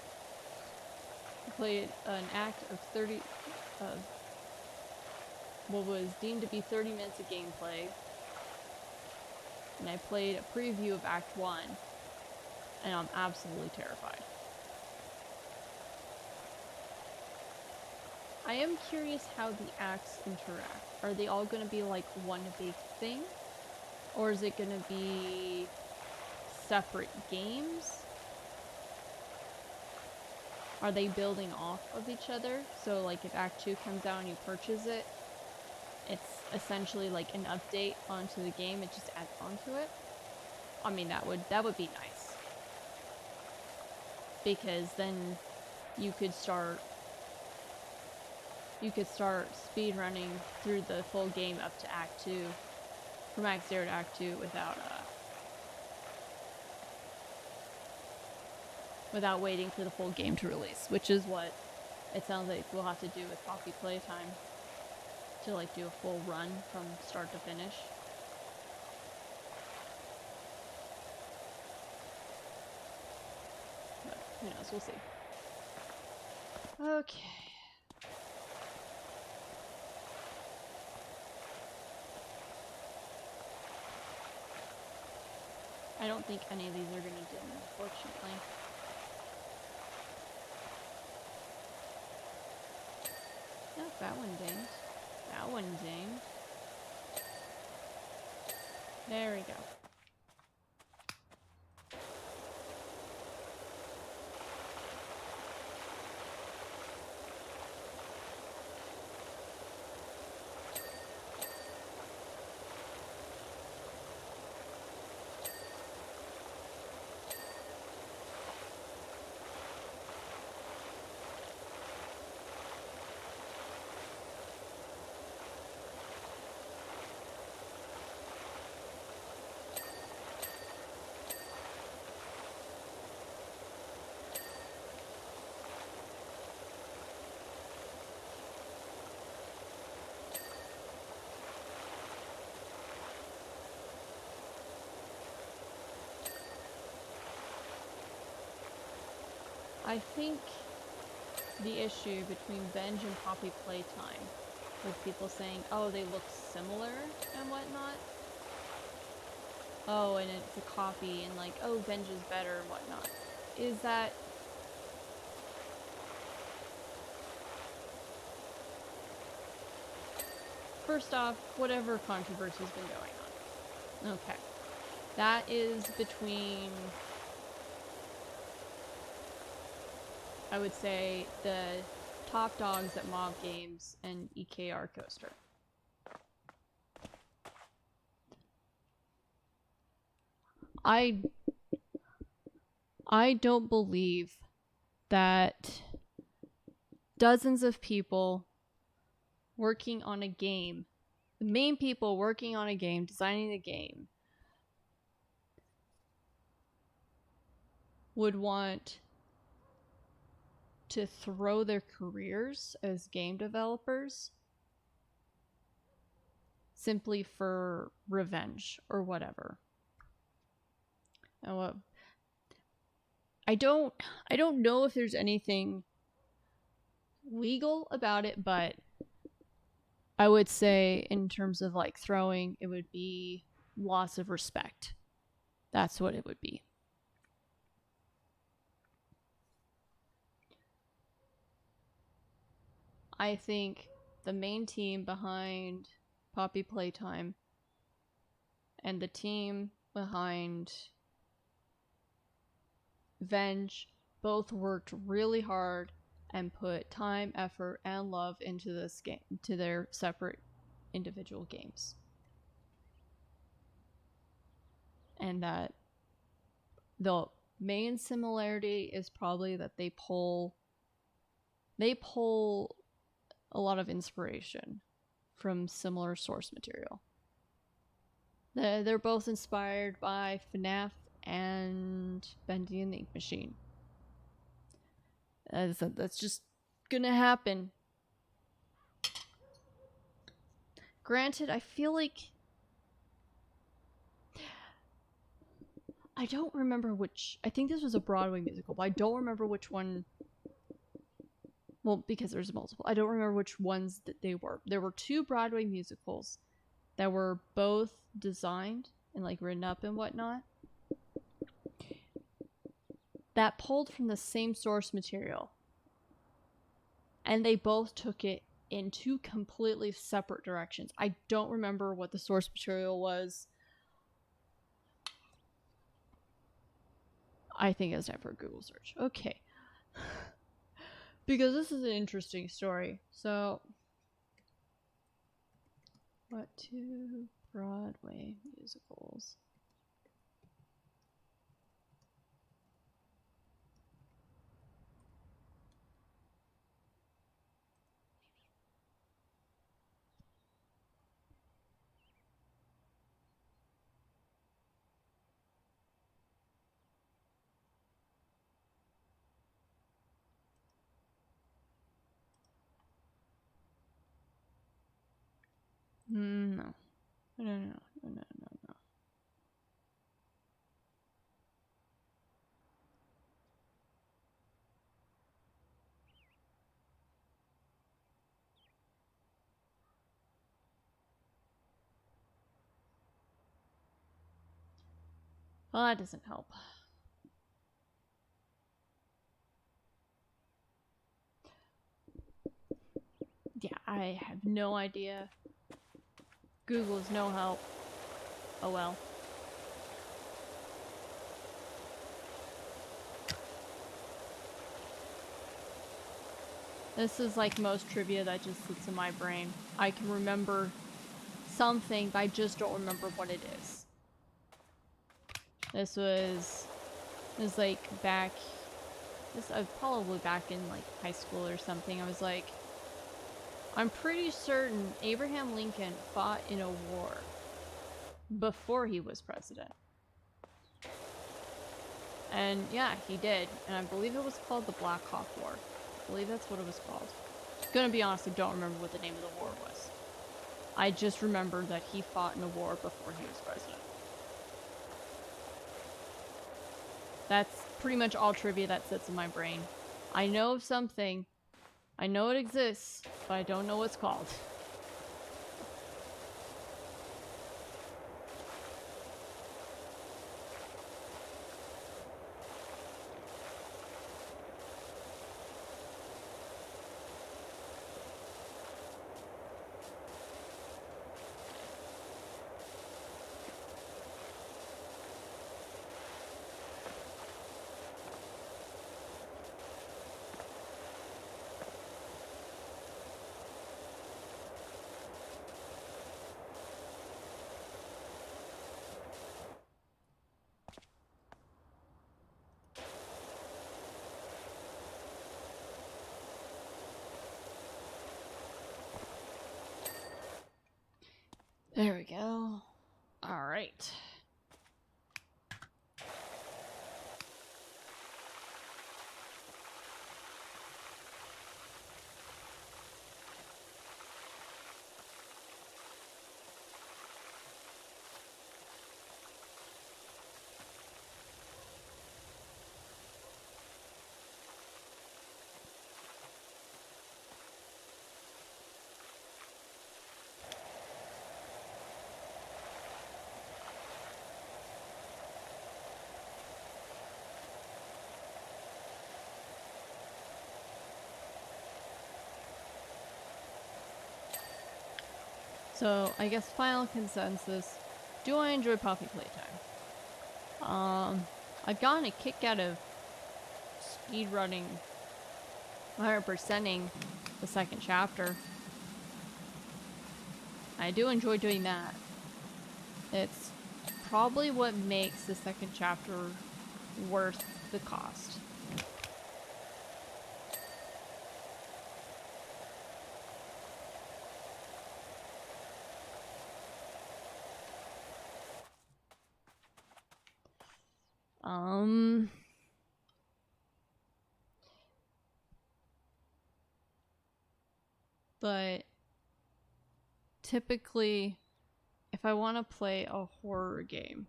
Played an act of 30 of what was deemed to be 30 minutes of gameplay, and I played a preview of Act 1, and I'm absolutely terrified. I am curious how the acts interact. Are they all going to be like one big thing? Or is it going to be separate games? Are they building off of each other? So like if Act 2 comes out and you purchase it, it's essentially like an update onto the game, it just adds onto it. I mean, that would be nice. Because then you could start speedrunning through the full game up to Act 2, from Act 0 to Act 2 without waiting for the full game to release, which is what it sounds like we'll have to do with Poppy Playtime, to like do a full run from start to finish. But who knows, we'll see. Okay. I don't think any of these are gonna dim, unfortunately. Nope, that one dinged. That one dinged. There we go. I think the issue between Venge and Poppy Playtime, with people saying, oh, they look similar and whatnot. Oh, and it's a copy, and like, oh, Venge is better and whatnot. is that first off, whatever controversy's been going on. Okay. That is between, I would say, the top dogs at Mob Games and EKR Coaster. I don't believe that dozens of people working on a game, the main people working on a game, designing the game, would want to throw their careers as game developers simply for revenge or whatever. And I don't know if there's anything legal about it, but I would say in terms of like throwing, it would be loss of respect. That's what it would be. I think the main team behind Poppy Playtime and the team behind Venge both worked really hard and put time, effort, and love into this game, to their separate individual games. And that the main similarity is probably that they pull a lot of inspiration from similar source material. They're both inspired by FNAF and Bendy and the Ink Machine. That's just gonna happen. Granted, I feel like I don't remember which. I think this was a Broadway musical, but I don't remember which one. Well, because there's multiple. I don't remember which ones that they were. There were 2 Broadway musicals that were both designed and like written up and whatnot that pulled from the same source material. And they both took it in 2 completely separate directions. I don't remember what the source material was. I think it's time for a Google search. Okay. Because this is an interesting story. So, what 2 Broadway musicals? No. No. Well, that doesn't help. Yeah, I have no idea. Google's no help. Oh well. This is like most trivia that just sits in my brain. I can remember something, but I just don't remember what it is. This was like back, I was probably back in like high school or something. I was like, I'm pretty certain Abraham Lincoln fought in a war before he was president. And yeah, he did. And I believe it was called the Black Hawk War. I believe that's what it was called. Gonna be honest, I don't remember what the name of the war was. I just remember that he fought in a war before he was president. That's pretty much all trivia that sits in my brain. I know of something. I know it exists, but I don't know what it's called. There we go. All right. So, I guess final consensus. Do I enjoy Poppy playtime? I've gotten a kick out of speedrunning, 100%ing the second chapter. I do enjoy doing that. It's probably what makes the second chapter worth the cost. But typically, if I want to play a horror game,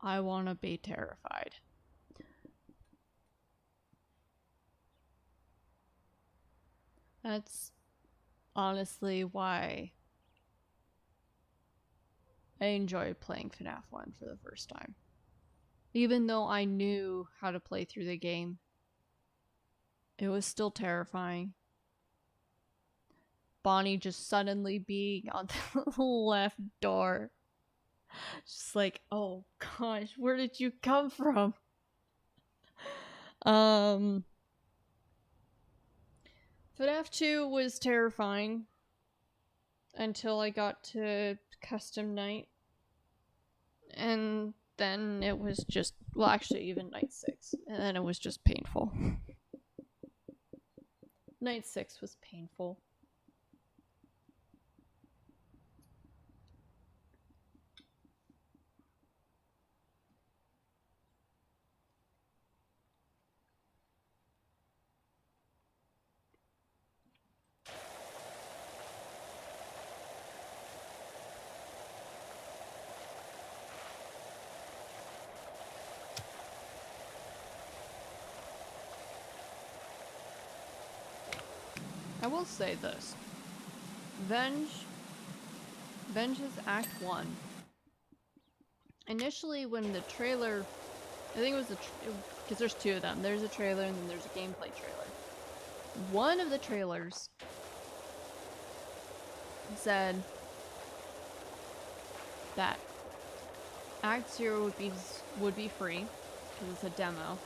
I want to be terrified. That's honestly why I enjoyed playing FNAF 1 for the first time. Even though I knew how to play through the game, it was still terrifying. Bonnie just suddenly being on the left door. Just like, oh gosh, where did you come from? FNAF 2 was terrifying until I got to Custom Night. And then it was just, well, actually, even Night 6. And then it was just painful. Night 6 was painful. I will say this. Venge's Act 1. Initially, when the trailer... I think it was because there's two of them. There's a trailer and then there's a gameplay trailer. One of the trailers said that Act 0 would be free, because it's a demo.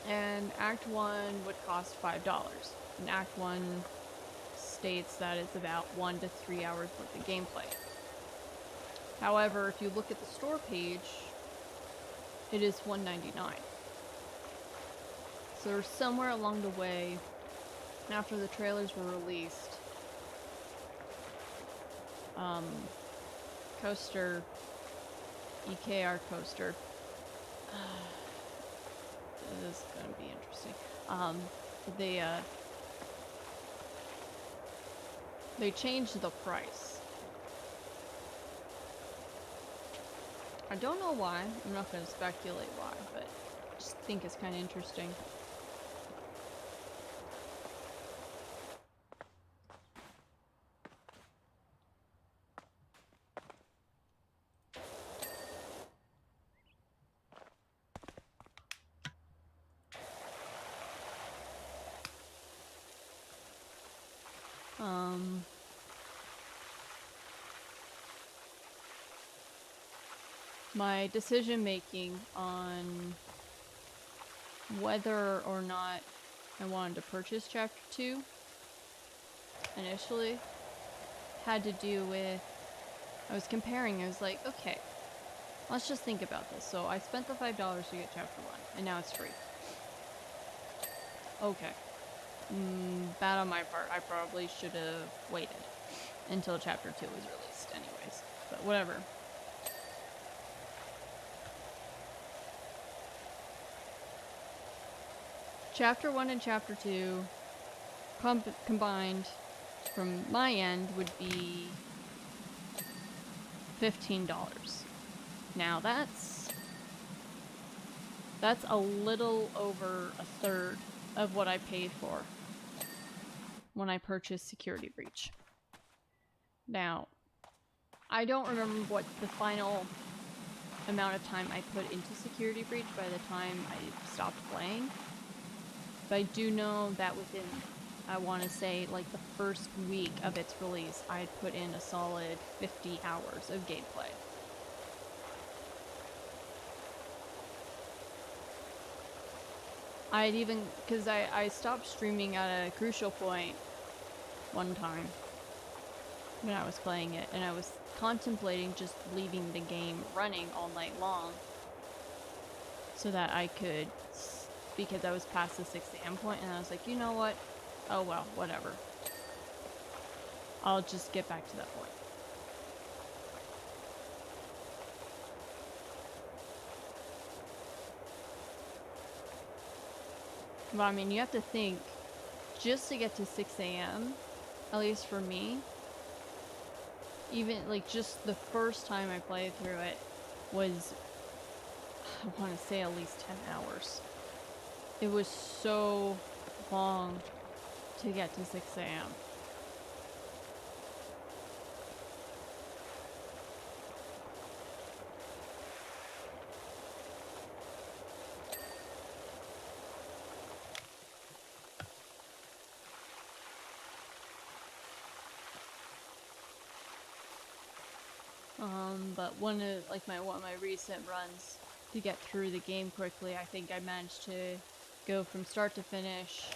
And Act 1 would cost $5. And Act 1 states that it's about 1 to 3 hours worth of gameplay. However, if you look at the store page, it is $1.99. So somewhere along the way, after the trailers were released, Coaster, EKR Coaster, this is gonna be interesting. They changed the price. I don't know why. I'm not gonna speculate why, but I just think it's kind of interesting. My decision making on whether or not I wanted to purchase Chapter 2 initially had to do with, I was comparing, I was like, okay, let's just think about this. So I spent the $5 to get Chapter 1, and now it's free. Okay. Bad on my part. I probably should have waited until chapter 2 was released anyways. But whatever. Chapter 1 and chapter 2 combined from my end would be $15. Now that's a little over a third of what I paid for when I purchased Security Breach. Now, I don't remember what the final amount of time I put into Security Breach by the time I stopped playing, but I do know that within, I want to say, like the first week of its release, I had put in a solid 50 hours of gameplay. I'd even, because I stopped streaming at a crucial point one time when I was playing it, and I was contemplating just leaving the game running all night long so that I could, because I was past the 6 a.m. point, and I was like, you know what? Oh well, whatever. I'll just get back to that point. Well, I mean, you have to think, just to get to 6 a.m., at least for me, even, like, just the first time I played through it was, I want to say at least 10 hours. It was so long to get to 6 a.m. But one of my recent runs to get through the game quickly, I think I managed to go from start to finish,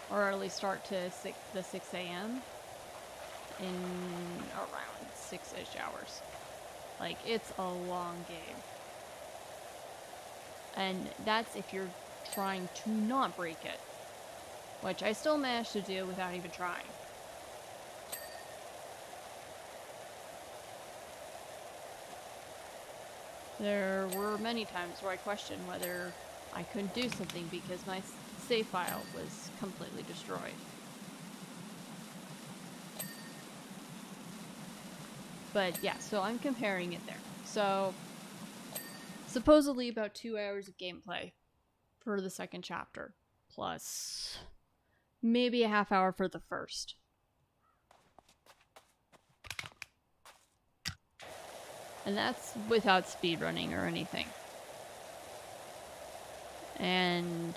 or at least start to the 6 a.m. in around 6-ish hours. Like, it's a long game. And that's if you're trying to not break it, which I still managed to do without even trying. There were many times where I questioned whether I couldn't do something because my save file was completely destroyed. But yeah, so I'm comparing it there. So, supposedly about 2 hours of gameplay for the second chapter, plus maybe a half hour for the first. And that's without speedrunning or anything. And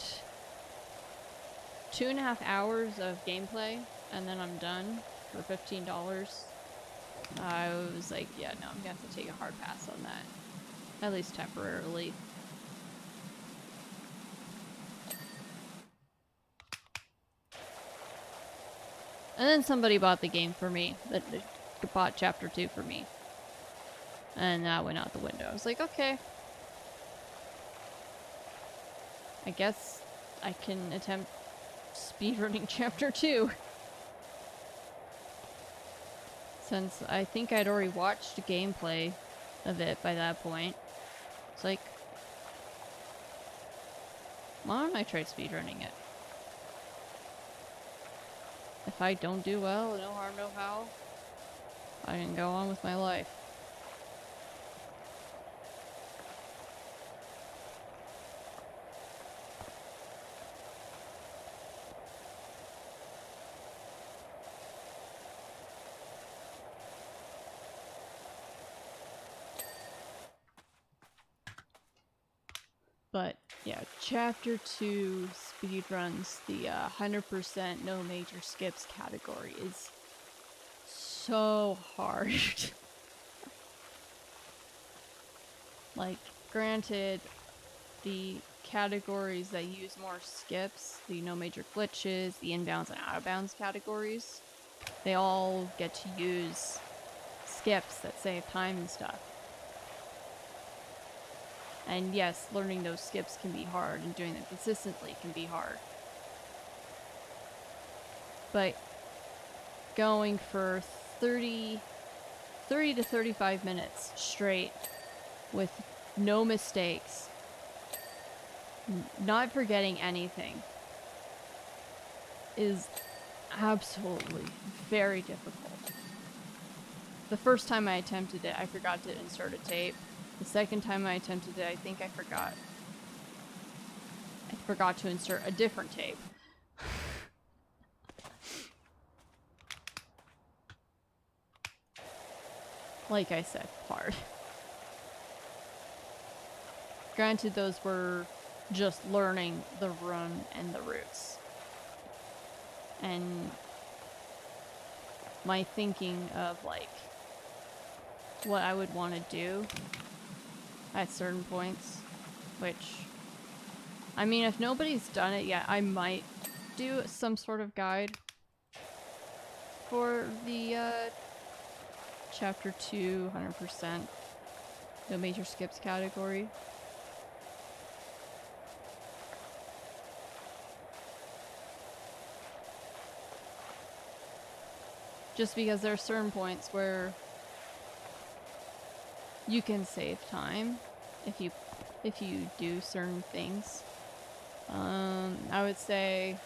2.5 hours of gameplay, and then I'm done for $15. I was like, yeah, no, I'm gonna have to take a hard pass on that. At least temporarily. And then somebody bought the game for me. That bought chapter 2 for me. And that went out the window. I was like, okay. I guess I can attempt speedrunning chapter 2. Since I think I'd already watched gameplay of it by that point. It's like, why don't I try speedrunning it? If I don't do well, no harm, no foul, I can go on with my life. But yeah, chapter 2 speedruns, the 100% no major skips category is so hard. Like, granted, the categories that use more skips, the no major glitches, the inbounds and out of bounds categories, they all get to use skips that save time and stuff. And yes, learning those skips can be hard, and doing them consistently can be hard. But going for 30 to 35 minutes straight with no mistakes, not forgetting anything, is absolutely very difficult. The first time I attempted it, I forgot to insert a tape. The second time I attempted it, I think I forgot to insert a different tape. Like I said, hard. Granted, those were just learning the run and the routes. And my thinking of, like, what I would want to do at certain points, which, I mean, if nobody's done it yet, I might do some sort of guide for the Chapter 2 100% no major skips category. Just because there are certain points where you can save time if you do certain things. I would say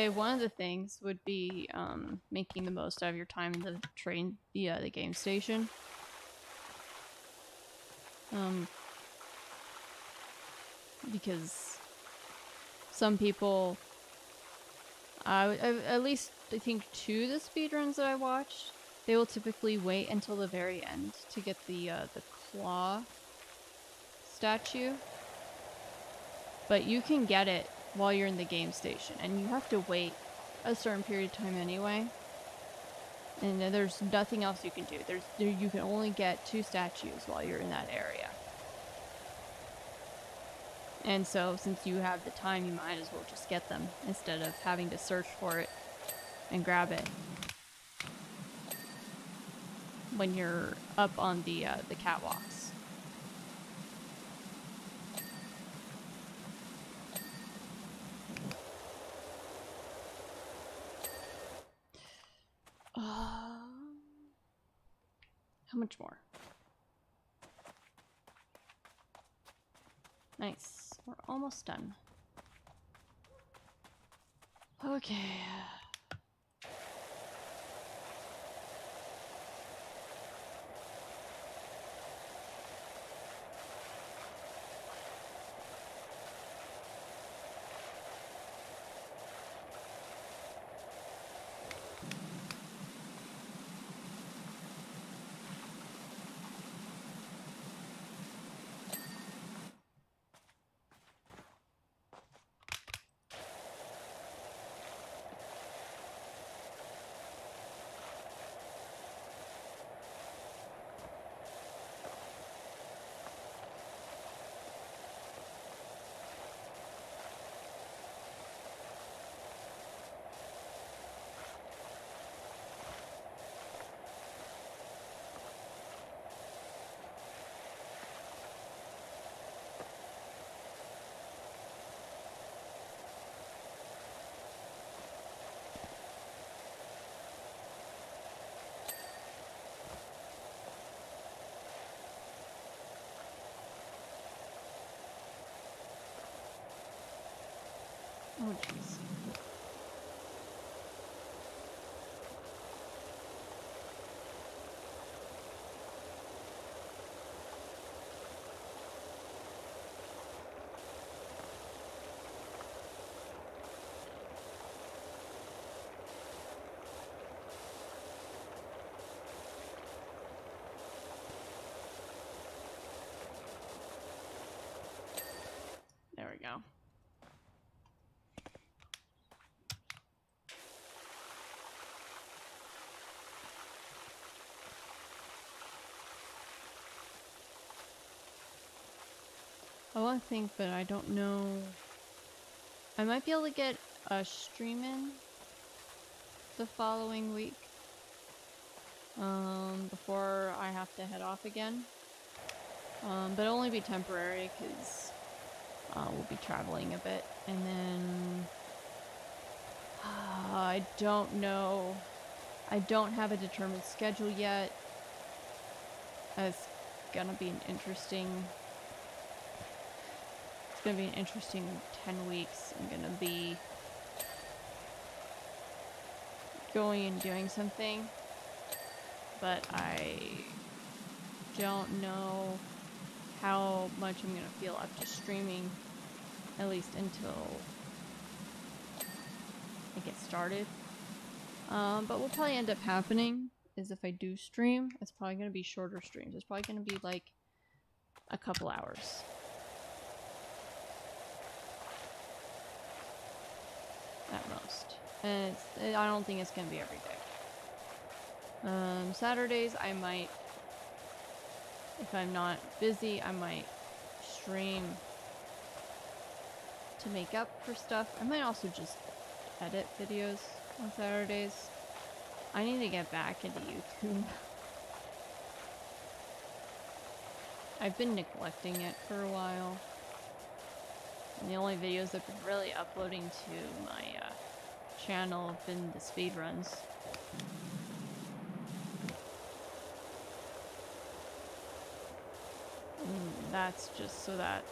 one of the things would be making the most out of your time in the game station. Because some people, at least I think 2 of the speedruns that I watched, they will typically wait until the very end to get the claw statue. But you can get it while you're in the game station, and you have to wait a certain period of time anyway. And there's nothing else you can do. You can only get 2 statues while you're in that area. And so, since you have the time, you might as well just get them instead of having to search for it and grab it when you're up on the catwalks. How much more? Nice. We're almost done. Okay. Oh, jeez. There we go. I want to think, but I don't know. I might be able to get a stream in the following week. before I have to head off again. But it'll only be temporary because we'll be traveling a bit. And then I don't know. I don't have a determined schedule yet. It's gonna be an interesting 10 weeks. I'm gonna be going and doing something, but I don't know how much I'm gonna feel up to streaming, at least until I get started. But what will probably end up happening is if I do stream, it's probably gonna be shorter streams. It's probably gonna be like a couple hours. At most. And I don't think it's gonna be every day. Saturdays I might, if I'm not busy, I might stream to make up for stuff. I might also just edit videos on Saturdays. I need to get back into YouTube. I've been neglecting it for a while. And the only videos I've been really uploading to my channel have been the speedruns. And that's just so that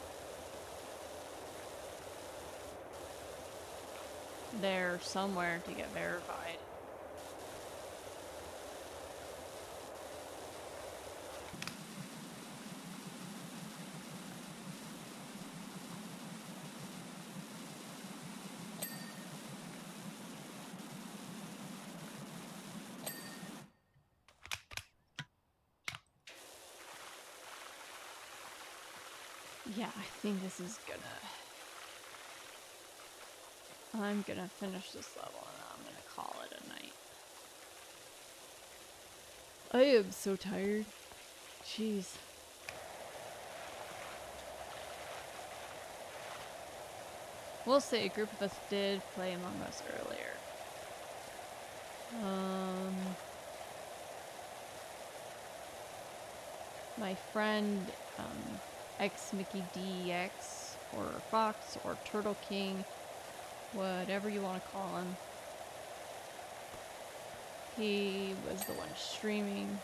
they're somewhere to get verified. Yeah, I think this is I'm gonna finish this level and I'm gonna call it a night. I am so tired. Jeez. We'll say a group of us did play Among Us earlier. My friend, XMickeyDX, or Fox, or Turtle King, whatever you want to call him. He was the one streaming.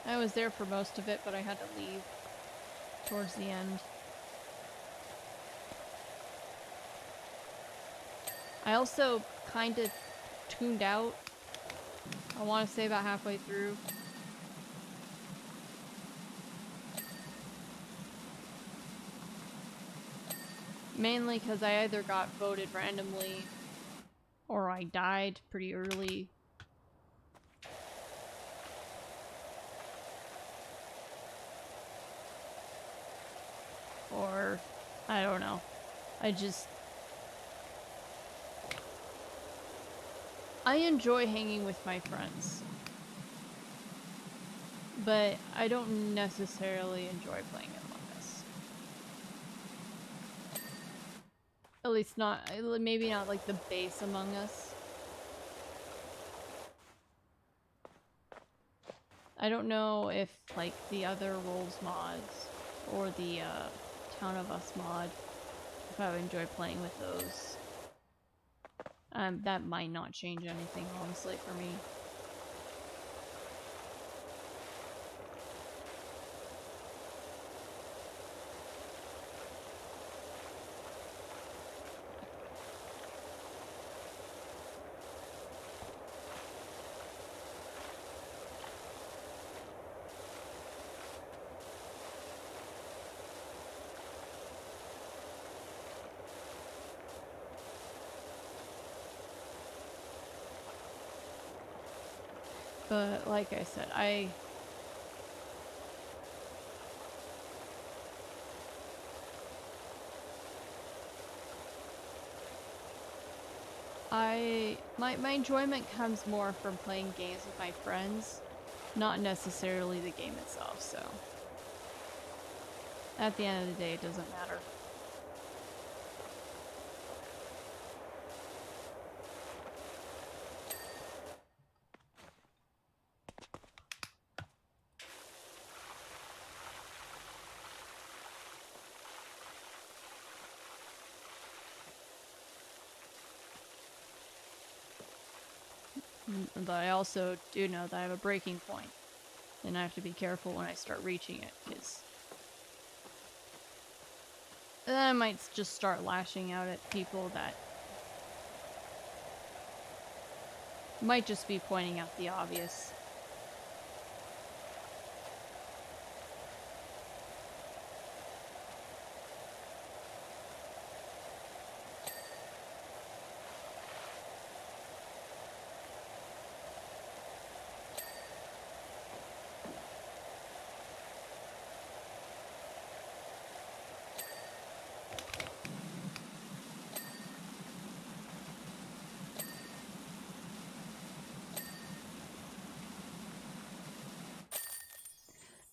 I was there for most of it, but I had to leave towards the end. I also kind of tuned out. I want to say about halfway through. Mainly because I either got voted randomly or I died pretty early. Or, I don't know. I enjoy hanging with my friends. But I don't necessarily enjoy playing Among Us. At least not, maybe not like the base Among Us. I don't know if like the other Roles mods or the Town of Us mod, if I would enjoy playing with those. That might not change anything, honestly, for me. But like I said, my enjoyment comes more from playing games with my friends, not necessarily the game itself, so at the end of the day, it doesn't matter. But I also do know that I have a breaking point, and I have to be careful when I start reaching it, because then I might just start lashing out at people that might just be pointing out the obvious.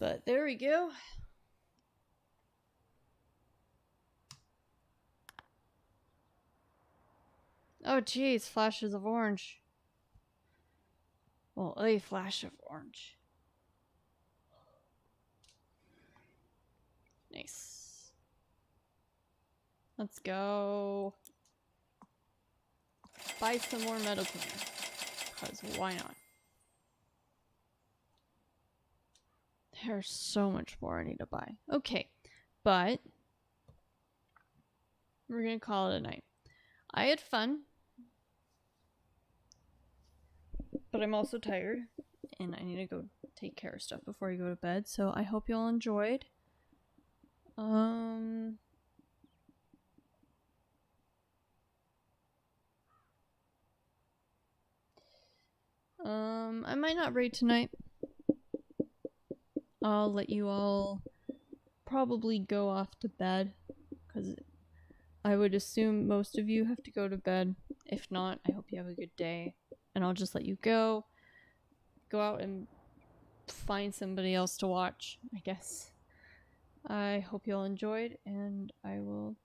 But there we go. Oh geez, flashes of orange. Well, a flash of orange. Nice. Let's go buy some more metal cleaner. Because why not? There's so much more I need to buy. Okay, but we're gonna call it a night. I had fun, but I'm also tired, and I need to go take care of stuff before I go to bed. So I hope you all enjoyed. I might not raid tonight. I'll let you all probably go off to bed, because I would assume most of you have to go to bed. If not, I hope you have a good day, and I'll just let you go. Go out and find somebody else to watch, I guess. I hope you all enjoyed, and I will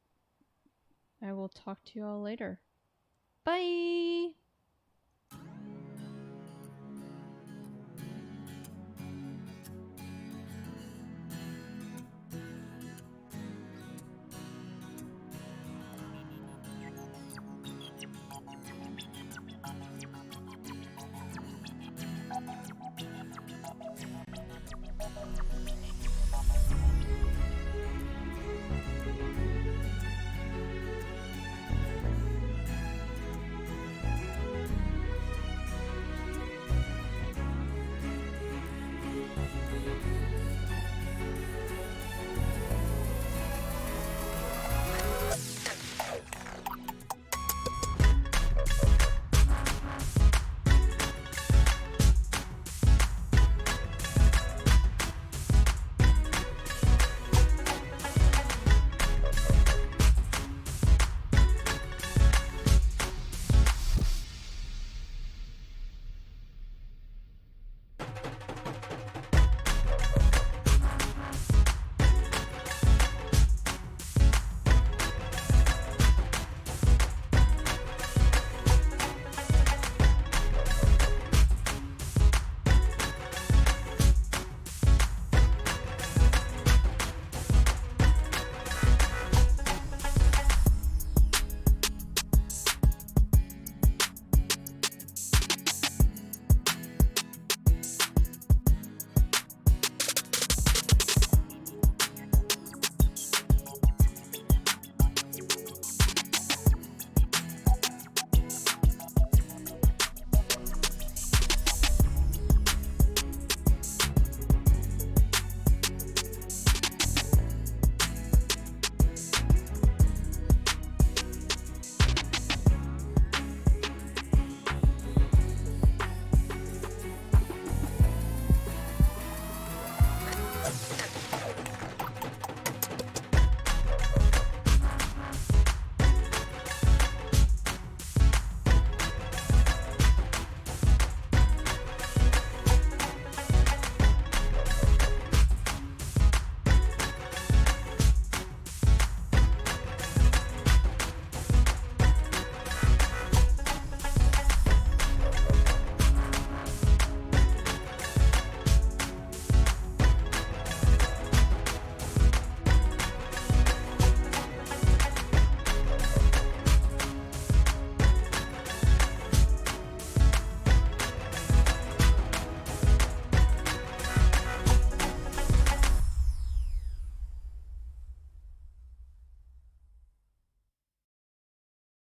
talk to you all later. Bye!